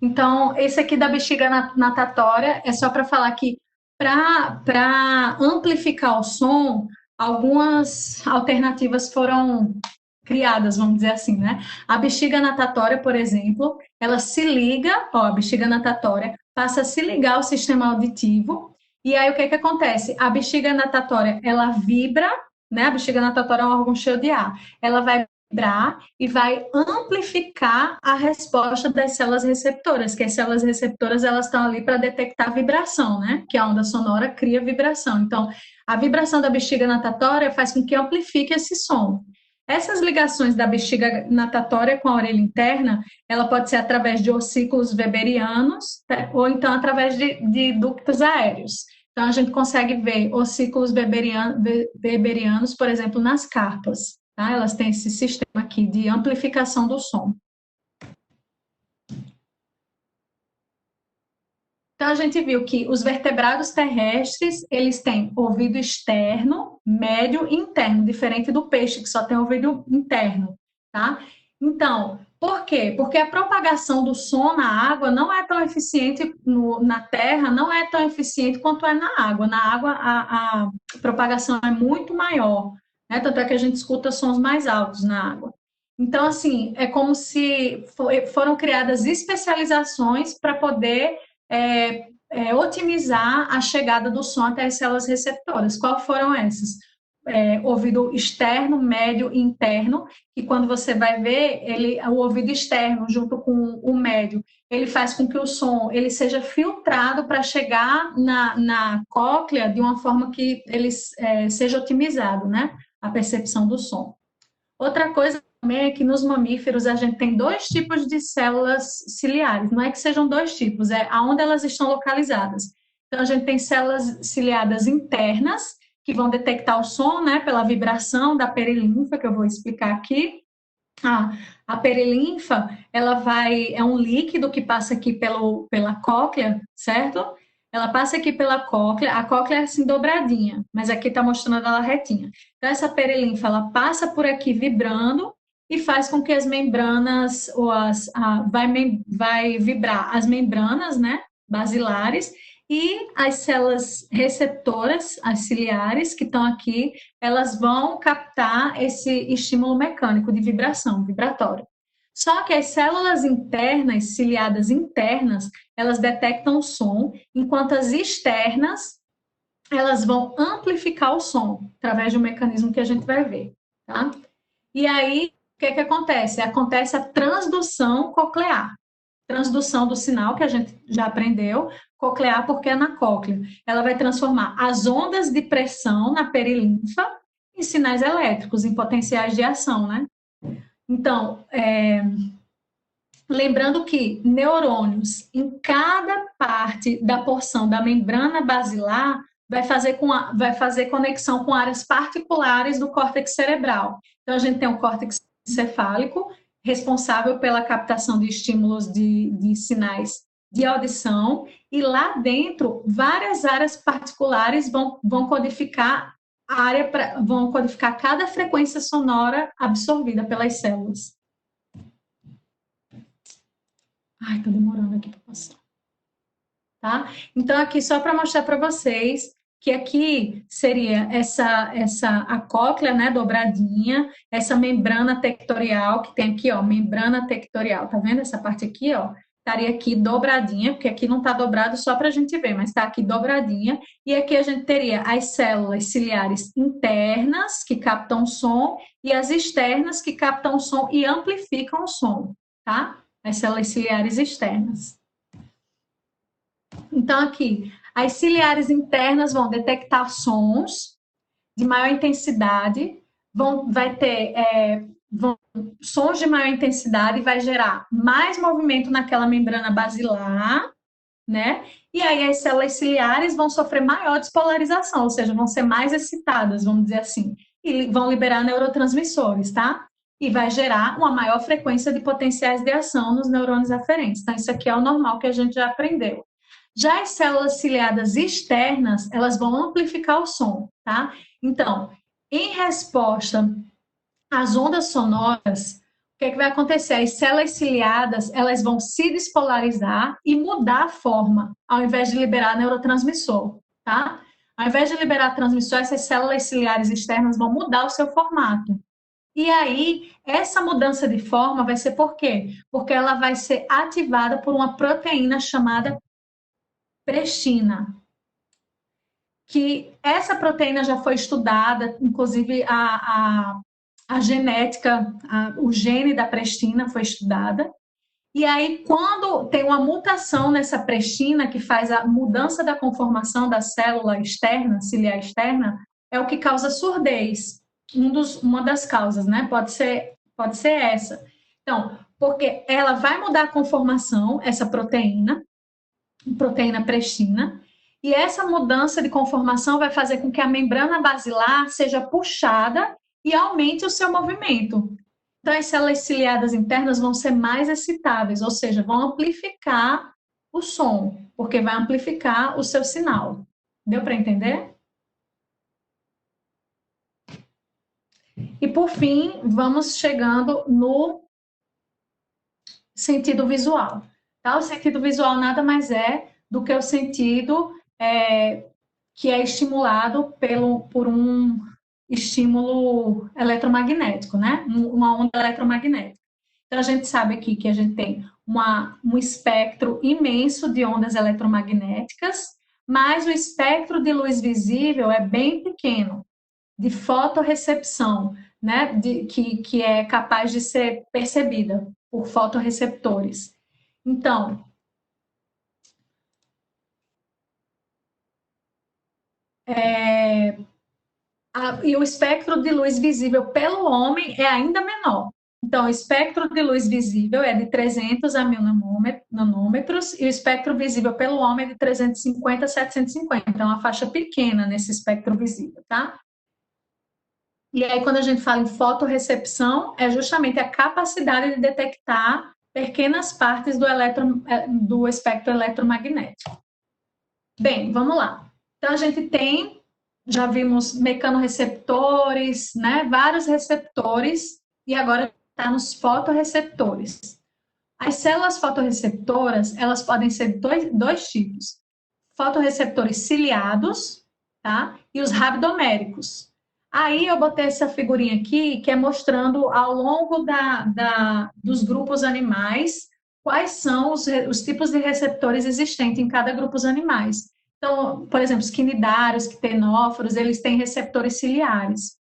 Então, esse aqui da bexiga natatória é só para falar que para amplificar o som, algumas alternativas foram criadas, vamos dizer assim, né? A bexiga natatória, por exemplo, ela se liga, ó, a bexiga natatória passa a se ligar ao sistema auditivo, e aí o que que acontece? A bexiga natatória, ela vibra, né? A bexiga natatória é um órgão cheio de ar. Ela vai vibrar e vai amplificar a resposta das células receptoras, que as células receptoras elas estão ali para detectar vibração, né? Que a onda sonora cria vibração. Então, a vibração da bexiga natatória faz com que amplifique esse som. Essas ligações da bexiga natatória com a orelha interna, ela pode ser através de ossículos weberianos, né? Ou então através de ductos aéreos. Então, a gente consegue ver ossículos weberianos, por exemplo, nas carpas. Tá? Elas têm esse sistema aqui de amplificação do som. Então, a gente viu que os vertebrados terrestres, eles têm ouvido externo, médio e interno, diferente do peixe, que só tem ouvido interno, tá? Então, por quê? Porque a propagação do som na água não é tão eficiente na terra, não é tão eficiente quanto é na água. Na água, a propagação é muito maior, né? Tanto é que a gente escuta sons mais altos na água. Então, assim, é como se foram criadas especializações para poder otimizar a chegada do som até as células receptoras. Qual foram essas? Ouvido externo, médio e interno, e quando você vai ver, o ouvido externo junto com o médio, ele faz com que o som ele seja filtrado para chegar na cóclea de uma forma que ele seja otimizado, né? A percepção do som. Outra coisa também é que nos mamíferos a gente tem dois tipos de células ciliares. Não é que sejam dois tipos, é aonde elas estão localizadas. Então a gente tem células ciliadas internas que vão detectar o som, né, pela vibração da perilinfa, que eu vou explicar aqui. A perilinfa, é um líquido que passa aqui pela cóclea, certo? Ela passa aqui pela cóclea, a cóclea é assim dobradinha, mas aqui está mostrando ela retinha. Então, essa perilinfa, ela passa por aqui vibrando e faz com que as membranas, vai vibrar as membranas, né, basilares, e as células receptoras, as ciliares, que estão aqui, elas vão captar esse estímulo mecânico de vibração, vibratório. Só que as células internas, ciliadas internas, elas detectam o som, enquanto as externas, elas vão amplificar o som, através de um mecanismo que a gente vai ver, tá? E aí, o que que acontece? Acontece a transdução coclear. Transdução do sinal, que a gente já aprendeu, coclear porque é na cóclea. Ela vai transformar as ondas de pressão na perilinfa em sinais elétricos, em potenciais de ação, né? Então, lembrando que neurônios em cada parte da porção da membrana basilar vai fazer conexão com áreas particulares do córtex cerebral. Então, a gente tem o córtex encefálico, responsável pela captação de estímulos de sinais de audição, e lá dentro, várias áreas particulares vão codificar vão codificar cada frequência sonora absorvida pelas células. Ai, tá demorando aqui para passar. Tá? Então, aqui só para mostrar para vocês que aqui seria a cóclea, né, dobradinha, essa membrana tectorial, que tem aqui, ó, membrana tectorial, tá vendo essa parte aqui, ó? Estaria aqui dobradinha, porque aqui não está dobrado só para a gente ver, mas está aqui dobradinha, e aqui a gente teria as células ciliares internas, que captam o som, e as externas, que captam o som e amplificam o som, tá? As células ciliares externas. Então, aqui, as ciliares internas vão detectar sons de maior intensidade, vai ter sons de maior intensidade, vai gerar mais movimento naquela membrana basilar, né? E aí as células ciliares vão sofrer maior despolarização, ou seja, vão ser mais excitadas, vamos dizer assim, e vão liberar neurotransmissores, tá? E vai gerar uma maior frequência de potenciais de ação nos neurônios aferentes. Então, isso aqui é o normal que a gente já aprendeu. Já as células ciliadas externas, elas vão amplificar o som, tá? Então, em resposta às ondas sonoras, o que é que vai acontecer? As células ciliadas, elas vão se despolarizar e mudar a forma, ao invés de liberar neurotransmissor, tá? Ao invés de liberar transmissor, essas células ciliares externas vão mudar o seu formato. E aí, essa mudança de forma vai ser por quê? Porque ela vai ser ativada por uma proteína chamada prestina, que essa proteína já foi estudada, inclusive a genética, o gene da prestina foi estudada, e aí quando tem uma mutação nessa prestina, que faz a mudança da conformação da célula externa, ciliar externa, é o que causa surdez, uma das causas, né? Pode ser essa. Então, porque ela vai mudar a conformação, essa proteína prestina, e essa mudança de conformação vai fazer com que a membrana basilar seja puxada e aumente o seu movimento. Então, as células ciliadas internas vão ser mais excitáveis, ou seja, vão amplificar o som, porque vai amplificar o seu sinal. Deu para entender? E, por fim, vamos chegando no sentido visual. Tá? O sentido visual nada mais é do que o sentido que é estimulado por um estímulo eletromagnético, né? Uma onda eletromagnética. Então, a gente sabe aqui que a gente tem um espectro imenso de ondas eletromagnéticas, mas o espectro de luz visível é bem pequeno, de fotorrecepção, né? Que é capaz de ser percebida por fotorreceptores. Então, e o espectro de luz visível pelo homem é ainda menor. Então, o espectro de luz visível é de 300 a 1000 nanômetros e o espectro visível pelo homem é de 350 a 750. Então, é uma faixa pequena nesse espectro visível, tá? E aí, quando a gente fala em fotorrecepção, é justamente a capacidade de detectar pequenas partes do espectro eletromagnético. Bem, vamos lá. Então, a gente tem, já vimos mecanorreceptores, né? Vários receptores, e agora está nos fotorreceptores. As células fotorreceptoras, elas podem ser dois tipos. Fotorreceptores ciliados, tá? E os rabdoméricos. Aí eu botei essa figurinha aqui, que é mostrando ao longo dos grupos animais, quais são os tipos de receptores existentes em cada grupo dos animais. Então, por exemplo, os quinidários, quitenóforos, eles têm receptores ciliares.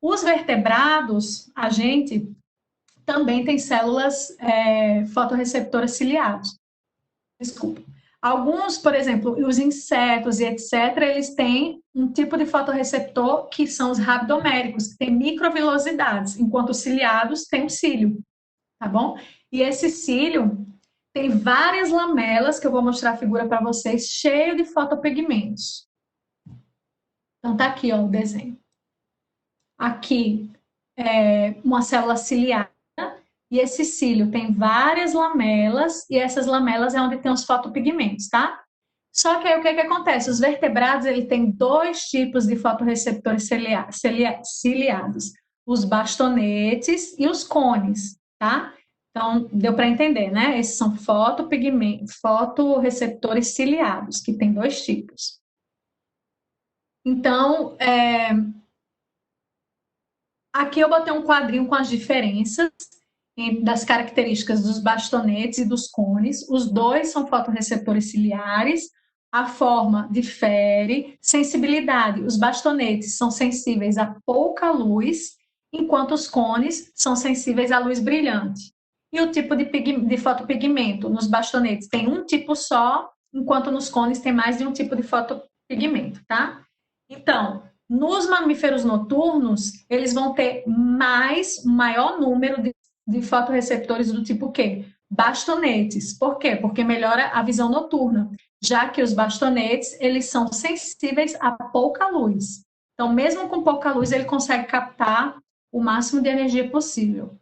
Os vertebrados, a gente, também tem células fotorreceptoras ciliadas. Desculpa. Alguns, por exemplo, os insetos e etc., eles têm um tipo de fotorreceptor que são os rabdoméricos, que têm microvilosidades, enquanto os ciliados têm um cílio, tá bom? E esse cílio tem várias lamelas, que eu vou mostrar a figura para vocês, cheio de fotopigmentos. Então, tá aqui, ó, o desenho. Aqui é uma célula ciliar, e esse cílio tem várias lamelas, e essas lamelas é onde tem os fotopigmentos, tá? Só que aí o que acontece? Os vertebrados, ele tem dois tipos de fotorreceptores ciliados, os bastonetes e os cones, tá? Então, deu para entender, né? Esses são fotorreceptores ciliados, que tem dois tipos. Então, aqui eu botei um quadrinho com as diferenças das características dos bastonetes e dos cones. Os dois são fotorreceptores ciliares. A forma difere. Sensibilidade. Os bastonetes são sensíveis a pouca luz, enquanto os cones são sensíveis à luz brilhante. E o tipo de fotopigmento? Nos bastonetes tem um tipo só, enquanto nos cones tem mais de um tipo de fotopigmento, tá? Então, nos mamíferos noturnos, eles vão ter maior número de fotorreceptores do tipo quê? Bastonetes. Por quê? Porque melhora a visão noturna, já que os bastonetes, eles são sensíveis a pouca luz. Então, mesmo com pouca luz, ele consegue captar o máximo de energia possível.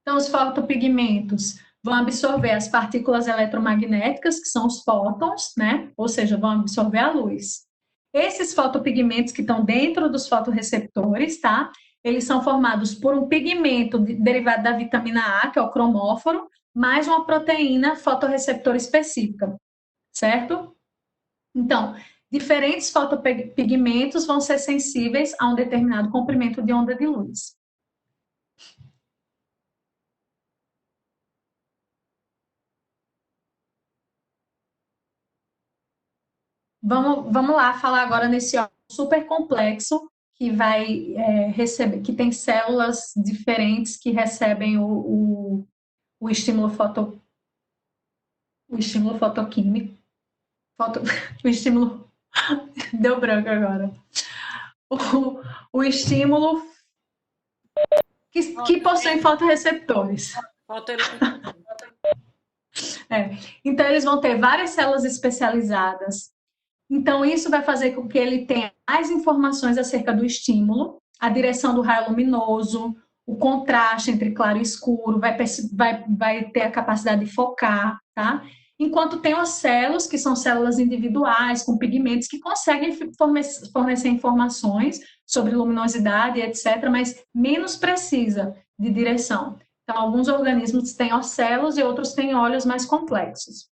Então, os fotopigmentos vão absorver as partículas eletromagnéticas, que são os fótons, né? Ou seja, vão absorver a luz. Esses fotopigmentos que estão dentro dos fotorreceptores, tá? Eles são formados por um pigmento derivado da vitamina A, que é o cromóforo, mais uma proteína fotorreceptora específica, certo? Então, diferentes fotopigmentos vão ser sensíveis a um determinado comprimento de onda de luz. Vamos lá falar agora nesse órgão super complexo que vai receber, que tem células diferentes que recebem o estímulo fotoquímico, o estímulo deu branco agora, o estímulo que possui fotorreceptores. Então eles vão ter várias células especializadas. Então, isso vai fazer com que ele tenha mais informações acerca do estímulo, a direção do raio luminoso, o contraste entre claro e escuro, vai ter a capacidade de focar, tá? Enquanto tem as células, que são células individuais, com pigmentos, que conseguem fornecer informações sobre luminosidade, etc., mas menos precisa de direção. Então, alguns organismos têm ocelos e outros têm olhos mais complexos.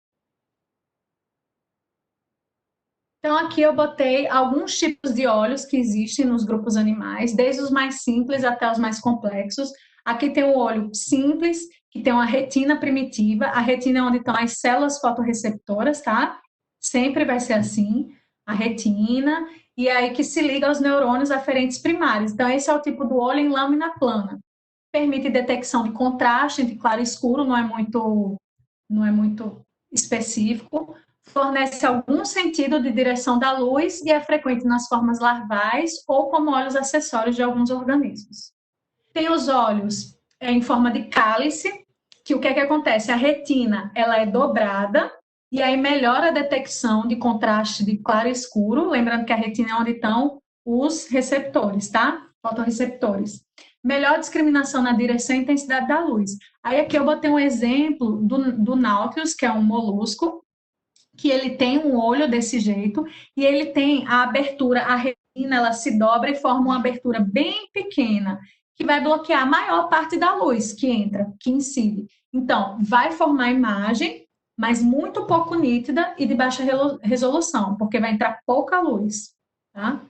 Então, aqui eu botei alguns tipos de olhos que existem nos grupos animais, desde os mais simples até os mais complexos. Aqui tem o olho simples, que tem uma retina primitiva. A retina é onde estão as células fotorreceptoras, tá? Sempre vai ser assim, a retina, e aí que se liga aos neurônios aferentes primários. Então, esse é o tipo do olho em lâmina plana. Permite detecção de contraste entre claro e escuro, não é muito específico. Fornece algum sentido de direção da luz e é frequente nas formas larvais ou como olhos acessórios de alguns organismos. Tem os olhos em forma de cálice, que o que acontece? A retina ela é dobrada e aí melhora a detecção de contraste de claro e escuro, lembrando que a retina é onde estão os receptores, tá? Fotorreceptores. Melhor discriminação na direção e intensidade da luz. Aí aqui eu botei um exemplo do Nautilus, que é um molusco, que ele tem um olho desse jeito e ele tem a abertura, a retina, ela se dobra e forma uma abertura bem pequena, que vai bloquear a maior parte da luz que entra, que incide. Então, vai formar imagem, mas muito pouco nítida e de baixa resolução, porque vai entrar pouca luz, tá?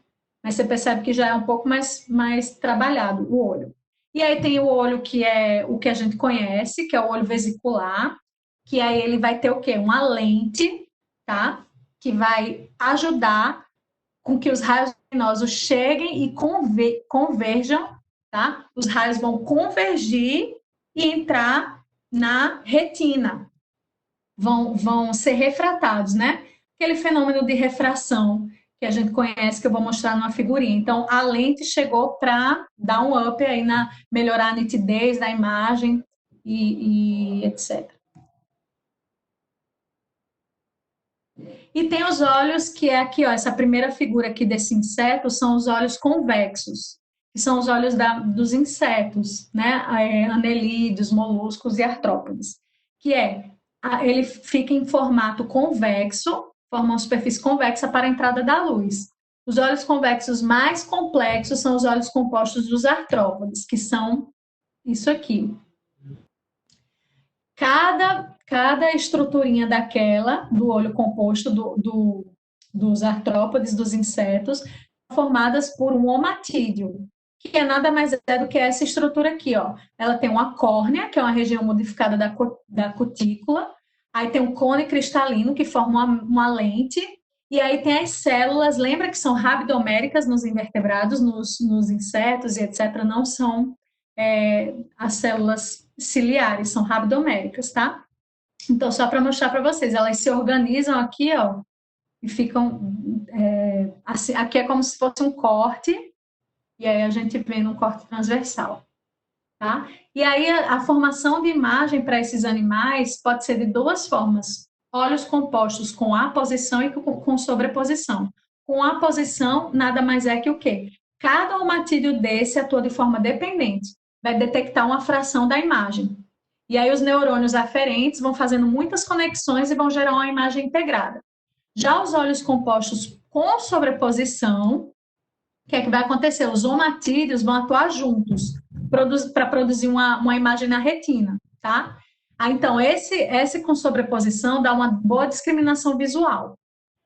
Mas você percebe que já é um pouco mais trabalhado o olho. E aí tem o olho que é o que a gente conhece, que é o olho vesicular, que aí ele vai ter o quê? Uma lente, tá? Que vai ajudar com que os raios luminosos cheguem e converjam, tá? Os raios vão convergir e entrar na retina. Vão ser refratados, né? Aquele fenômeno de refração que a gente conhece, que eu vou mostrar numa figurinha. Então, a lente chegou para dar um up aí melhorar a nitidez da imagem e etc. E tem os olhos, que é aqui, ó, essa primeira figura aqui desse inseto, são os olhos convexos, que são os olhos dos insetos, né? Anelídeos, moluscos e artrópodes, que ele fica em formato convexo, forma uma superfície convexa para a entrada da luz. Os olhos convexos mais complexos são os olhos compostos dos artrópodes, que são isso aqui. Cada cada estruturinha daquela, do olho composto dos artrópodes, dos insetos, formadas por um omatídeo, que é nada mais é do que essa estrutura aqui, ó. Ela tem uma córnea, que é uma região modificada da cutícula, aí tem um cone cristalino, que forma uma lente, e aí tem as células, lembra que são rabdoméricas nos invertebrados, nos insetos e etc., não são as células ciliares, são rabdoméricas, tá? Então, só para mostrar para vocês, elas se organizam aqui, ó, e ficam assim, aqui é como se fosse um corte, e aí a gente vê no corte transversal, tá? E aí a formação de imagem para esses animais pode ser de duas formas: olhos compostos com aposição e com sobreposição. Com aposição, nada mais é que o quê? Cada omatídeo desse atua de forma dependente, vai detectar uma fração da imagem. E aí os neurônios aferentes vão fazendo muitas conexões e vão gerar uma imagem integrada. Já os olhos compostos com sobreposição, o que é que vai acontecer? Os omatídeos vão atuar juntos para produzir uma imagem na retina, tá? Então, esse com sobreposição dá uma boa discriminação visual.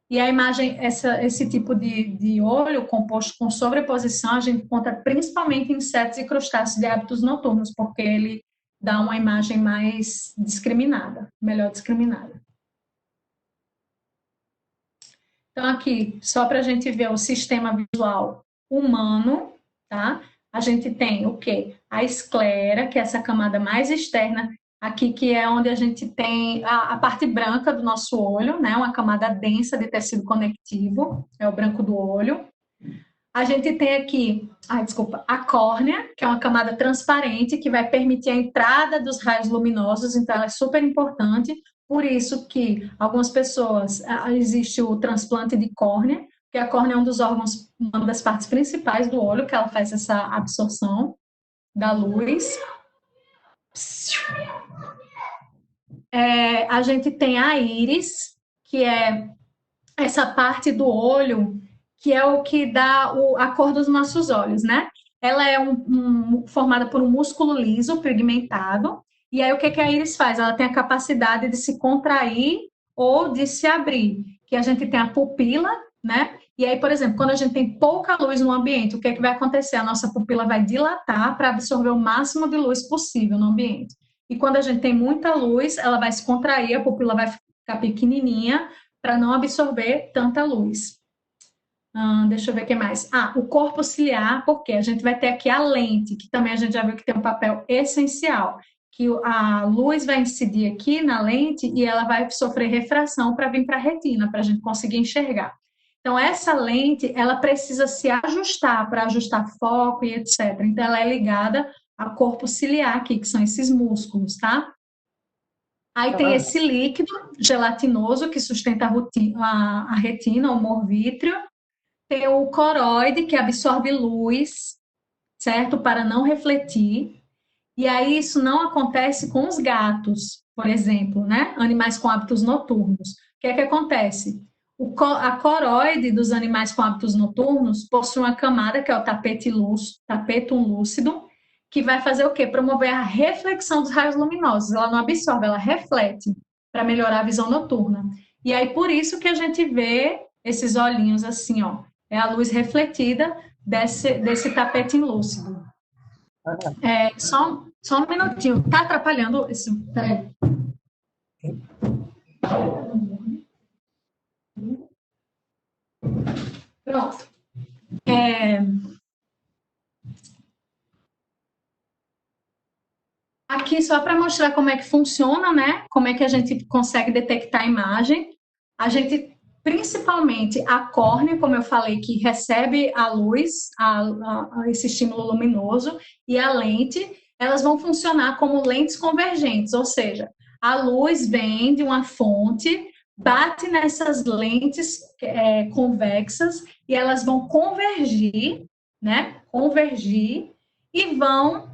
E a imagem, esse tipo de olho composto com sobreposição, a gente encontra principalmente em insetos e crustáceos de hábitos noturnos, porque ele dá uma imagem mais discriminada, melhor discriminada. Então, aqui, só para a gente ver o sistema visual humano, tá? A gente tem o quê? A esclera, que é essa camada mais externa, aqui que é onde a gente tem a parte branca do nosso olho, né? Uma camada densa de tecido conectivo, é o branco do olho. A gente tem aqui, a córnea, que é uma camada transparente que vai permitir a entrada dos raios luminosos, então ela é super importante. Por isso que algumas pessoas, existe o transplante de córnea, que a córnea é um dos órgãos, uma das partes principais do olho, que ela faz essa absorção da luz. A gente tem a íris, que é essa parte do olho, que é o que dá a cor dos nossos olhos, né? Ela é formada por um músculo liso, pigmentado, e aí o que a íris faz? Ela tem a capacidade de se contrair ou de se abrir, que a gente tem a pupila, né? E aí, por exemplo, quando a gente tem pouca luz no ambiente, o que vai acontecer? A nossa pupila vai dilatar para absorver o máximo de luz possível no ambiente. E quando a gente tem muita luz, ela vai se contrair, a pupila vai ficar pequenininha para não absorver tanta luz. Deixa eu ver o que mais. O corpo ciliar, porque a gente vai ter aqui a lente, que também a gente já viu que tem um papel essencial, que a luz vai incidir aqui na lente e ela vai sofrer refração para vir para a retina, para a gente conseguir enxergar. Então, essa lente, ela precisa se ajustar para ajustar foco e etc. Então, ela é ligada ao corpo ciliar aqui, que são esses músculos, tá? Aí tem esse líquido gelatinoso que sustenta a retina, o humor vítreo. Tem o coroide, que absorve luz, certo? Para não refletir. E aí isso não acontece com os gatos, por exemplo, né? Animais com hábitos noturnos. O que é que acontece? A coroide dos animais com hábitos noturnos possui uma camada, que é o tapetum lúcido, que vai fazer o quê? Promover a reflexão dos raios luminosos. Ela não absorve, ela reflete para melhorar a visão noturna. E aí, por isso que a gente vê esses olhinhos assim, ó. É a luz refletida desse tapetum lúcido. Só um minutinho. Tá atrapalhando esse... Peraí. Pronto. Aqui só para mostrar como é que funciona, né? Como é que a gente consegue detectar a imagem. A gente, principalmente a córnea, como eu falei, que recebe a luz, esse estímulo luminoso, e a lente, elas vão funcionar como lentes convergentes, ou seja, a luz vem de uma fonte, bate nessas lentes convexas e elas vão convergir, né? Convergir e vão,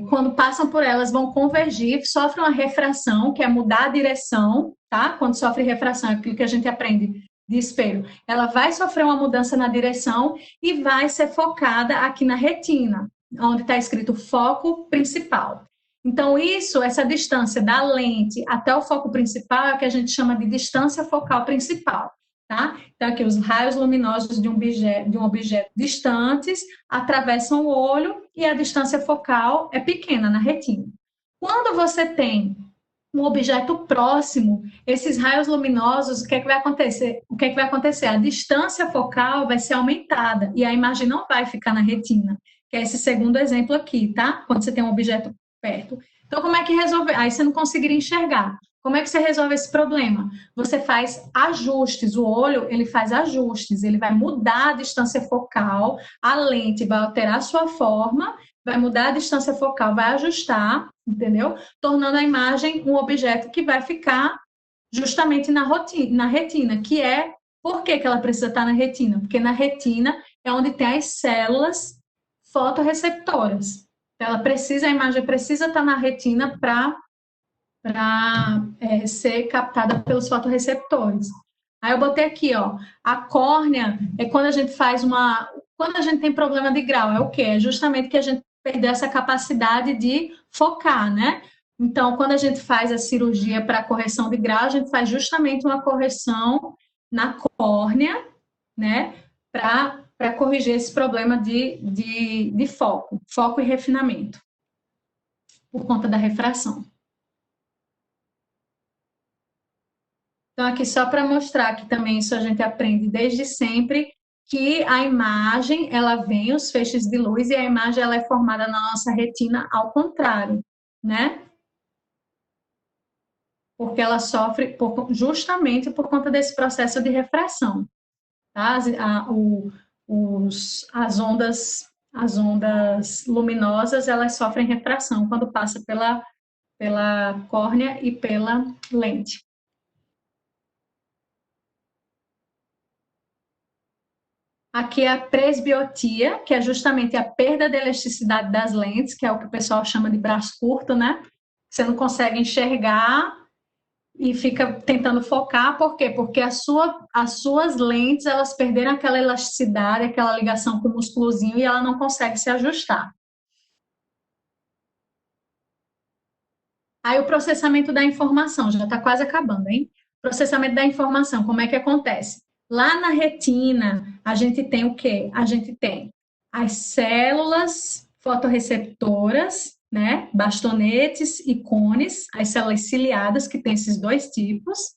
quando passam por elas, vão convergir, sofrem uma refração, que é mudar a direção, tá? Quando sofre refração, é aquilo que a gente aprende de espelho. Ela vai sofrer uma mudança na direção e vai ser focada aqui na retina, onde está escrito foco principal. Então, essa distância da lente até o foco principal é o que a gente chama de distância focal principal, tá? Então, aqui, os raios luminosos de um objeto distantes atravessam o olho e a distância focal é pequena na retina. Quando você tem um objeto próximo, esses raios luminosos, o que é que vai acontecer? O que é que vai acontecer? A distância focal vai ser aumentada e a imagem não vai ficar na retina, que é esse segundo exemplo aqui, tá? Quando você tem um objeto perto. Então, como é que resolve? Aí você não conseguiria enxergar. Como é que você resolve esse problema? Você faz ajustes, o olho, ele faz ajustes, ele vai mudar a distância focal, a lente vai alterar a sua forma, vai mudar a distância focal, vai ajustar, entendeu? Tornando a imagem um objeto que vai ficar justamente na retina, que é, por que ela precisa estar na retina? Porque na retina é onde tem as células fotorreceptoras. A imagem precisa estar na retina para ser captada pelos fotorreceptores. Aí eu botei aqui, ó, a córnea é quando a gente quando a gente tem problema de grau, é o quê? É justamente que a gente perdeu essa capacidade de focar, né? Então, quando a gente faz a cirurgia para correção de grau, a gente faz justamente uma correção na córnea, né? Para corrigir esse problema de foco e refinamento, por conta da refração. Então, aqui só para mostrar que também isso a gente aprende desde sempre, que a imagem, ela vem, os feixes de luz, e a imagem ela é formada na nossa retina ao contrário, né? Porque ela sofre justamente por conta desse processo de refração, tá? As ondas luminosas, elas sofrem refração quando passa pela córnea e pela lente. Aqui é a presbiotia, que é justamente a perda de elasticidade das lentes, que é o que o pessoal chama de braço curto, né? Você não consegue enxergar e fica tentando focar, por quê? Porque as suas lentes, elas perderam aquela elasticidade, aquela ligação com o músculozinho e ela não consegue se ajustar. Aí o processamento da informação, já está quase acabando, hein? Processamento da informação, como é que acontece? Lá na retina, a gente tem o quê? A gente tem as células fotorreceptoras, né? Bastonetes e cones, as células ciliadas, que tem esses dois tipos,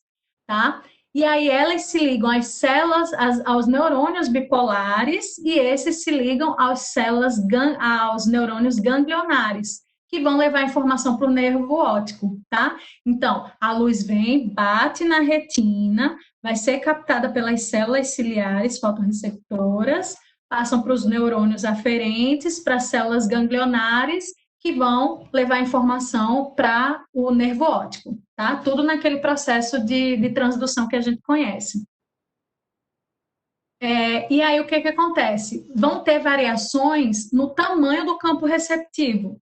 tá? E aí elas se ligam às células, aos neurônios bipolares, e esses se ligam aos neurônios ganglionares, que vão levar informação para o nervo óptico, tá? Então, a luz vem, bate na retina, vai ser captada pelas células ciliares fotorreceptoras, passam para os neurônios aferentes, para as células ganglionares, que vão levar informação para o nervo óptico, tá? Tudo naquele processo de transdução que a gente conhece. E aí, o que acontece? Vão ter variações no tamanho do campo receptivo.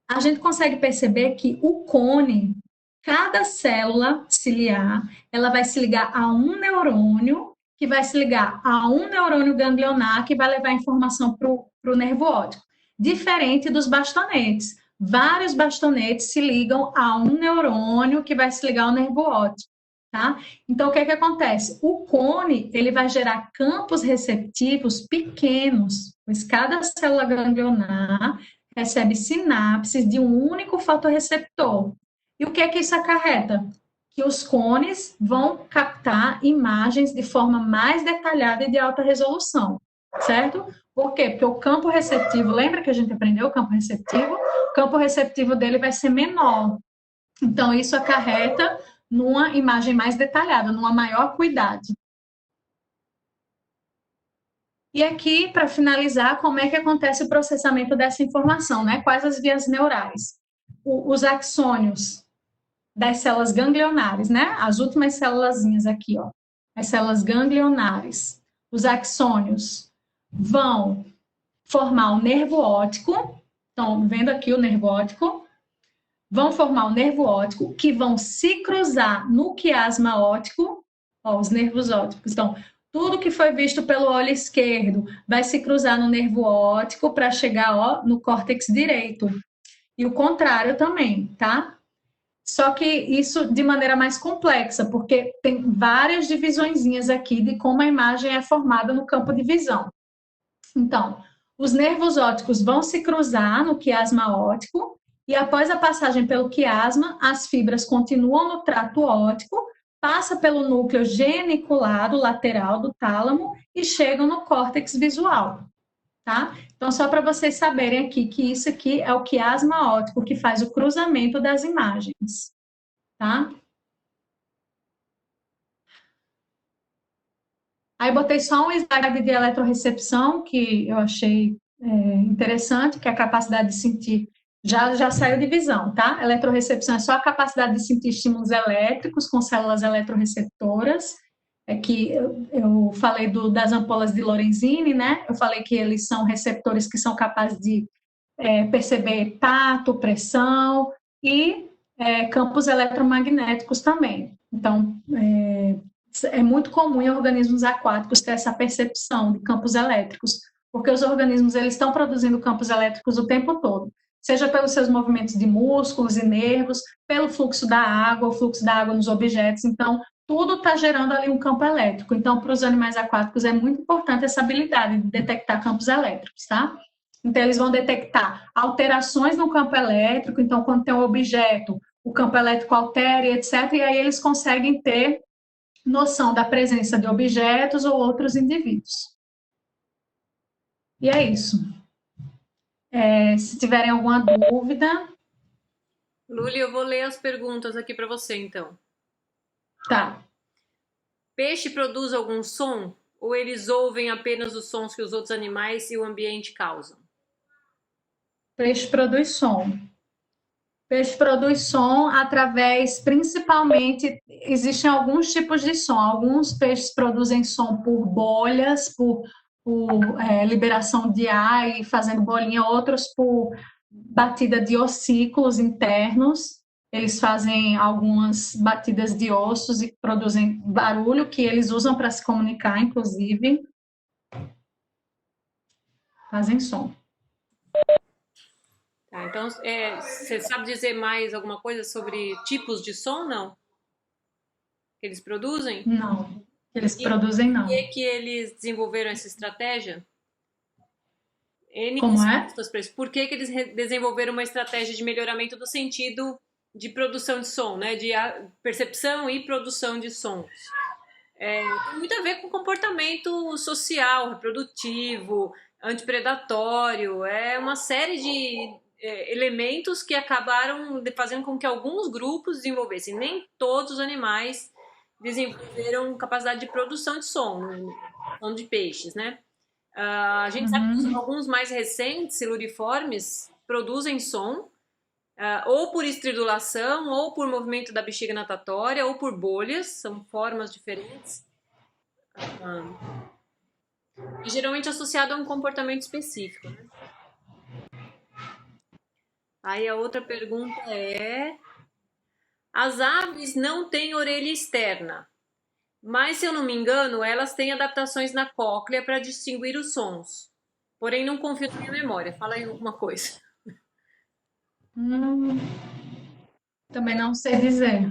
A gente consegue perceber que o cone, cada célula ciliar, ela vai se ligar a um neurônio, que vai se ligar a um neurônio ganglionar, que vai levar informação para o nervo óptico. Diferente dos bastonetes. Vários bastonetes se ligam a um neurônio, que vai se ligar ao nervo óptico. Tá? Então, o que acontece? O cone, ele vai gerar campos receptivos pequenos, pois cada célula ganglionar recebe sinapses de um único fotorreceptor. E o que é que isso acarreta? Que os cones vão captar imagens de forma mais detalhada e de alta resolução, certo? Por quê? Porque o campo receptivo, lembra que a gente aprendeu o campo receptivo? O campo receptivo dele vai ser menor. Então, isso acarreta numa imagem mais detalhada, numa maior acuidade. E aqui, para finalizar, como é que acontece o processamento dessa informação, né? Quais as vias neurais? Os axônios das células ganglionares, né? As últimas célulazinhas aqui, ó. As células ganglionares. Os axônios vão formar o nervo óptico. Estão vendo aqui o nervo óptico? Vão formar o nervo óptico, que vão se cruzar no quiasma óptico. Ó, os nervos ópticos. Então, tudo que foi visto pelo olho esquerdo vai se cruzar no nervo óptico para chegar, ó, no córtex direito. e o contrário também, tá? Só que isso de maneira mais complexa, porque tem várias divisõezinhas aqui de como a imagem é formada no campo de visão. Então, os nervos ópticos vão se cruzar no quiasma óptico e após a passagem pelo quiasma, as fibras continuam no trato óptico, passa pelo núcleo geniculado lateral do tálamo e chegam no córtex visual, tá? Então, só para vocês saberem aqui que isso aqui é o quiasma óptico que faz o cruzamento das imagens, tá? Aí botei só um slide de eletrorecepção que eu achei interessante, que é a capacidade de sentir, já saiu de visão, tá? Eletrorecepção é só a capacidade de sentir estímulos elétricos com células eletroreceptoras, que eu falei das ampolas de Lorenzini, né? Eu falei que eles são receptores que são capazes de perceber tato, pressão e campos eletromagnéticos também. Então, é muito comum em organismos aquáticos ter essa percepção de campos elétricos, porque os organismos eles estão produzindo campos elétricos o tempo todo, seja pelos seus movimentos de músculos e nervos, pelo fluxo da água, o fluxo da água nos objetos, então tudo está gerando ali um campo elétrico. Então, para os animais aquáticos é muito importante essa habilidade de detectar campos elétricos, tá? Então, eles vão detectar alterações no campo elétrico, então quando tem um objeto, o campo elétrico altera, etc., e aí eles conseguem ter noção da presença de objetos ou outros indivíduos. E é isso. Se tiverem alguma dúvida... Luli, eu vou ler as perguntas aqui para você, então. Tá. Peixe produz algum som? Ou eles ouvem apenas os sons que os outros animais e o ambiente causam? Peixe produz som. Peixe produz som através, principalmente, existem alguns tipos de som. Alguns peixes produzem som por bolhas, por liberação de ar e fazendo bolinha, outros por batida de ossículos internos. Eles fazem algumas batidas de ossos e produzem barulho que eles usam para se comunicar, inclusive. Fazem som. Tá, então, você sabe dizer mais alguma coisa sobre tipos de som, não? Que eles produzem? Não, eles produzem não. Por que eles desenvolveram essa estratégia? Como é? Por que eles desenvolveram uma estratégia de melhoramento do sentido de produção de som, né? De percepção e produção de sons? Tem muito a ver com comportamento social, reprodutivo, antipredatório. É uma série de elementos que acabaram fazendo com que alguns grupos desenvolvessem. Nem todos os animais desenvolveram capacidade de produção de som, som de peixes, né? A gente sabe que alguns mais recentes, siluriformes, produzem som, ou por estridulação, ou por movimento da bexiga natatória, ou por bolhas, são formas diferentes. E geralmente associado a um comportamento específico, né? Aí a outra pergunta é: as aves não têm orelha externa, mas, se eu não me engano, elas têm adaptações na cóclea para distinguir os sons. Porém, não confio na minha memória. Fala aí alguma coisa. Também não sei dizer.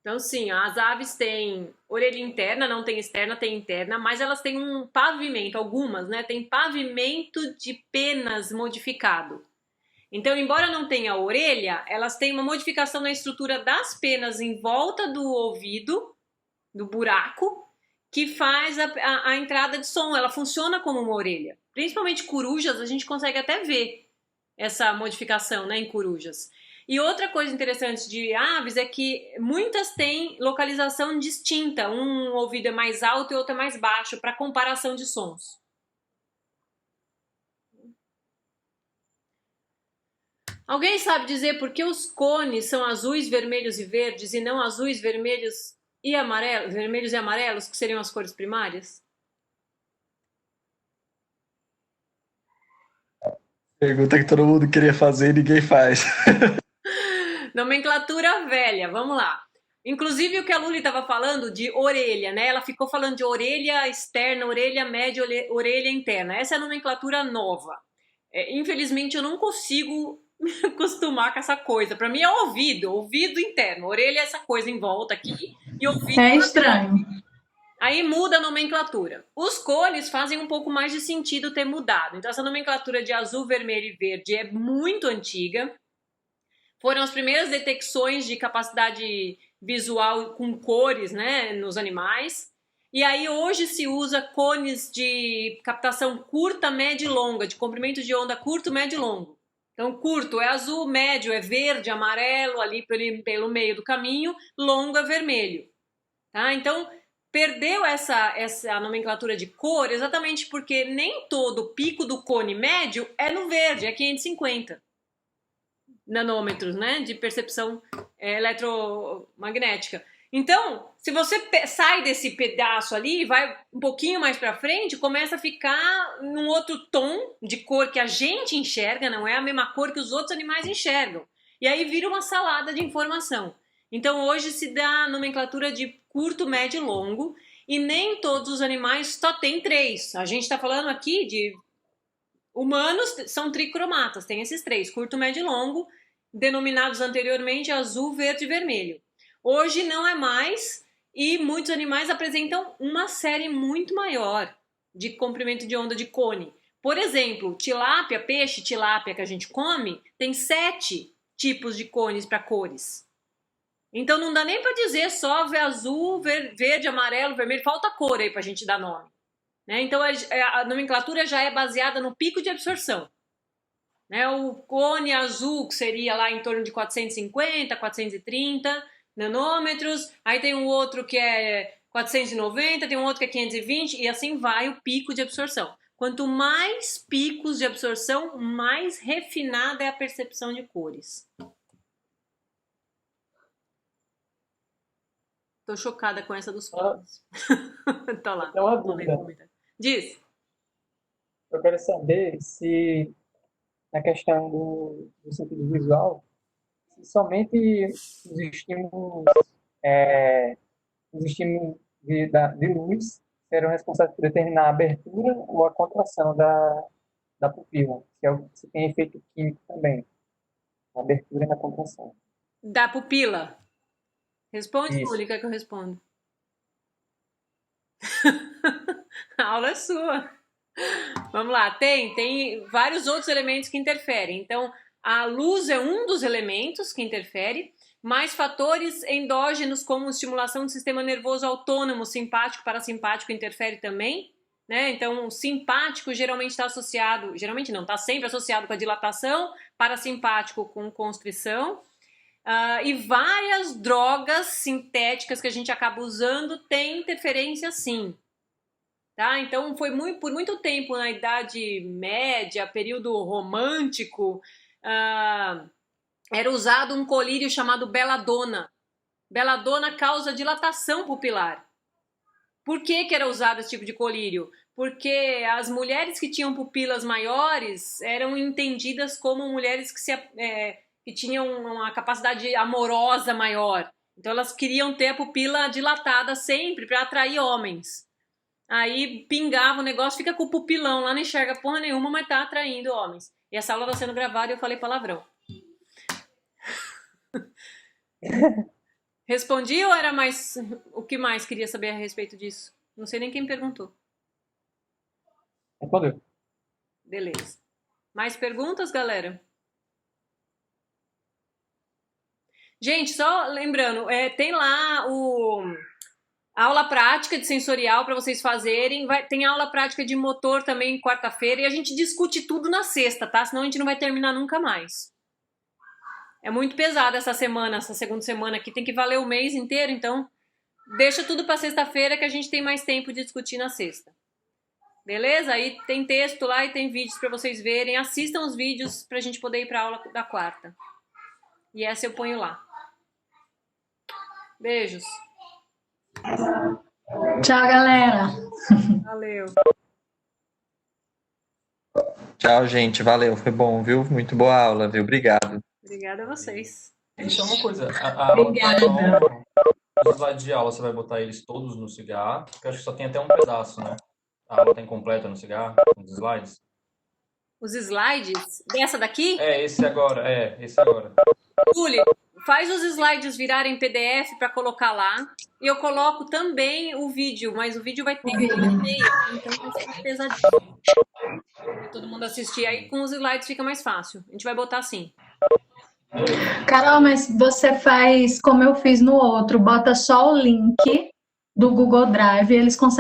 Então, sim, as aves têm orelha interna, não tem externa, tem interna, mas elas têm um pavimento, algumas, né? Tem pavimento de penas modificado. Então, embora não tenha orelha, elas têm uma modificação na estrutura das penas em volta do ouvido, do buraco, que faz a entrada de som. Ela funciona como uma orelha. Principalmente corujas, a gente consegue até ver essa modificação, né, em corujas. E outra coisa interessante de aves é que muitas têm localização distinta. Um ouvido é mais alto e outro é mais baixo, para comparação de sons. Alguém sabe dizer por que os cones são azuis, vermelhos e verdes e não azuis, vermelhos e amarelos, vermelhos e amarelos, que seriam as cores primárias? Pergunta que todo mundo queria fazer e ninguém faz. Nomenclatura velha, vamos lá. Inclusive o que a Luli estava falando de orelha, né? Ela ficou falando de orelha externa, orelha média, orelha interna. Essa é a nomenclatura nova. Infelizmente, eu não consigo me acostumar com essa coisa. Para mim é ouvido interno. Orelha é essa coisa em volta aqui e ouvido. É estranho. Aí muda a nomenclatura. Os cones fazem um pouco mais de sentido ter mudado. Então, essa nomenclatura de azul, vermelho e verde é muito antiga. Foram as primeiras detecções de capacidade visual com cores, né, nos animais. E aí hoje se usa cones de captação curta, média e longa, de comprimento de onda curto, médio e longo. Então, curto é azul, médio é verde, amarelo, ali pelo meio do caminho, longo é vermelho. Tá? Então, perdeu essa nomenclatura de cor exatamente porque nem todo pico do cone médio é no verde, é 550 nanômetros, né, de percepção eletromagnética. Então, se você sai desse pedaço ali e vai um pouquinho mais para frente, começa a ficar num outro tom de cor que a gente enxerga, não é a mesma cor que os outros animais enxergam. E aí vira uma salada de informação. Então, hoje se dá a nomenclatura de curto, médio e longo, e nem todos os animais só tem 3. A gente está falando aqui de humanos, são tricromatas, tem esses 3, curto, médio e longo, denominados anteriormente azul, verde e vermelho. Hoje não é mais, e muitos animais apresentam uma série muito maior de comprimento de onda de cone. Por exemplo, tilápia, peixe tilápia que a gente come, tem 7 tipos de cones para cores. Então não dá nem para dizer só azul, verde, amarelo, vermelho, falta cor aí para a gente dar nome. Né? Então a nomenclatura já é baseada no pico de absorção. Né? O cone azul, que seria lá em torno de 450, 430 nanômetros, aí tem um outro que é 490, tem um outro que é 520, e assim vai o pico de absorção. Quanto mais picos de absorção, mais refinada é a percepção de cores. Tô chocada com essa dos cones. Tá lá. Então, uma dúvida. Diz. Eu quero saber se, na questão do sentido visual, se somente os estímulos de luz serão responsáveis por determinar a abertura ou a contração da pupila, se tem efeito químico também, a abertura e na contração. Da pupila. Responde, Isso. Luli, quer que eu responda? A aula é sua. Vamos lá, tem vários outros elementos que interferem. Então, a luz é um dos elementos que interfere, mas fatores endógenos como estimulação do sistema nervoso autônomo, simpático, parasimpático interfere também. Né? Então, o simpático geralmente está associado, geralmente não, está sempre associado com a dilatação, parasimpático com constrição. E várias drogas sintéticas que a gente acaba usando têm interferência sim. Tá? Então, por muito tempo na Idade Média, período romântico, era usado um colírio chamado beladona. Beladona causa dilatação pupilar. Por que era usado esse tipo de colírio? Porque as mulheres que tinham pupilas maiores eram entendidas como mulheres que tinham uma capacidade amorosa maior. Então elas queriam ter a pupila dilatada sempre para atrair homens. Aí pingava o negócio, fica com o pupilão lá, não enxerga porra nenhuma, mas tá atraindo homens. E essa aula tá sendo gravada e eu falei palavrão. Respondi ou era mais... O que mais queria saber a respeito disso? Não sei nem quem me perguntou. Respondeu. Beleza. Mais perguntas, galera? Gente, só lembrando, tem lá a aula prática de sensorial para vocês fazerem, tem aula prática de motor também quarta-feira e a gente discute tudo na sexta, tá? Senão a gente não vai terminar nunca mais. É muito pesada essa segunda semana aqui, tem que valer o mês inteiro, então deixa tudo para sexta-feira que a gente tem mais tempo de discutir na sexta. Beleza? Aí tem texto lá e tem vídeos para vocês verem, assistam os vídeos pra gente poder ir para a aula da quarta. E essa eu ponho lá. Beijos. Tchau, galera. Valeu. Tchau, gente. Valeu. Foi bom, viu? Muito boa aula, viu? Obrigado. Obrigada a vocês. Deixa uma coisa. A aula os slides de aula, você vai botar eles todos no Cigar? Porque eu acho que só tem até um pedaço, né? A aula tá incompleta no Cigar, com os slides. os slides dessa daqui? Esse agora. Esse agora. Júlio, faz os slides virarem PDF para colocar lá. E eu coloco também o vídeo, mas o vídeo vai ter que então vai ficar pesadinho. Pra todo mundo assistir. Aí com os slides fica mais fácil. A gente vai botar assim. Carol, mas você faz como eu fiz no outro, bota só o link do Google Drive, eles conseguem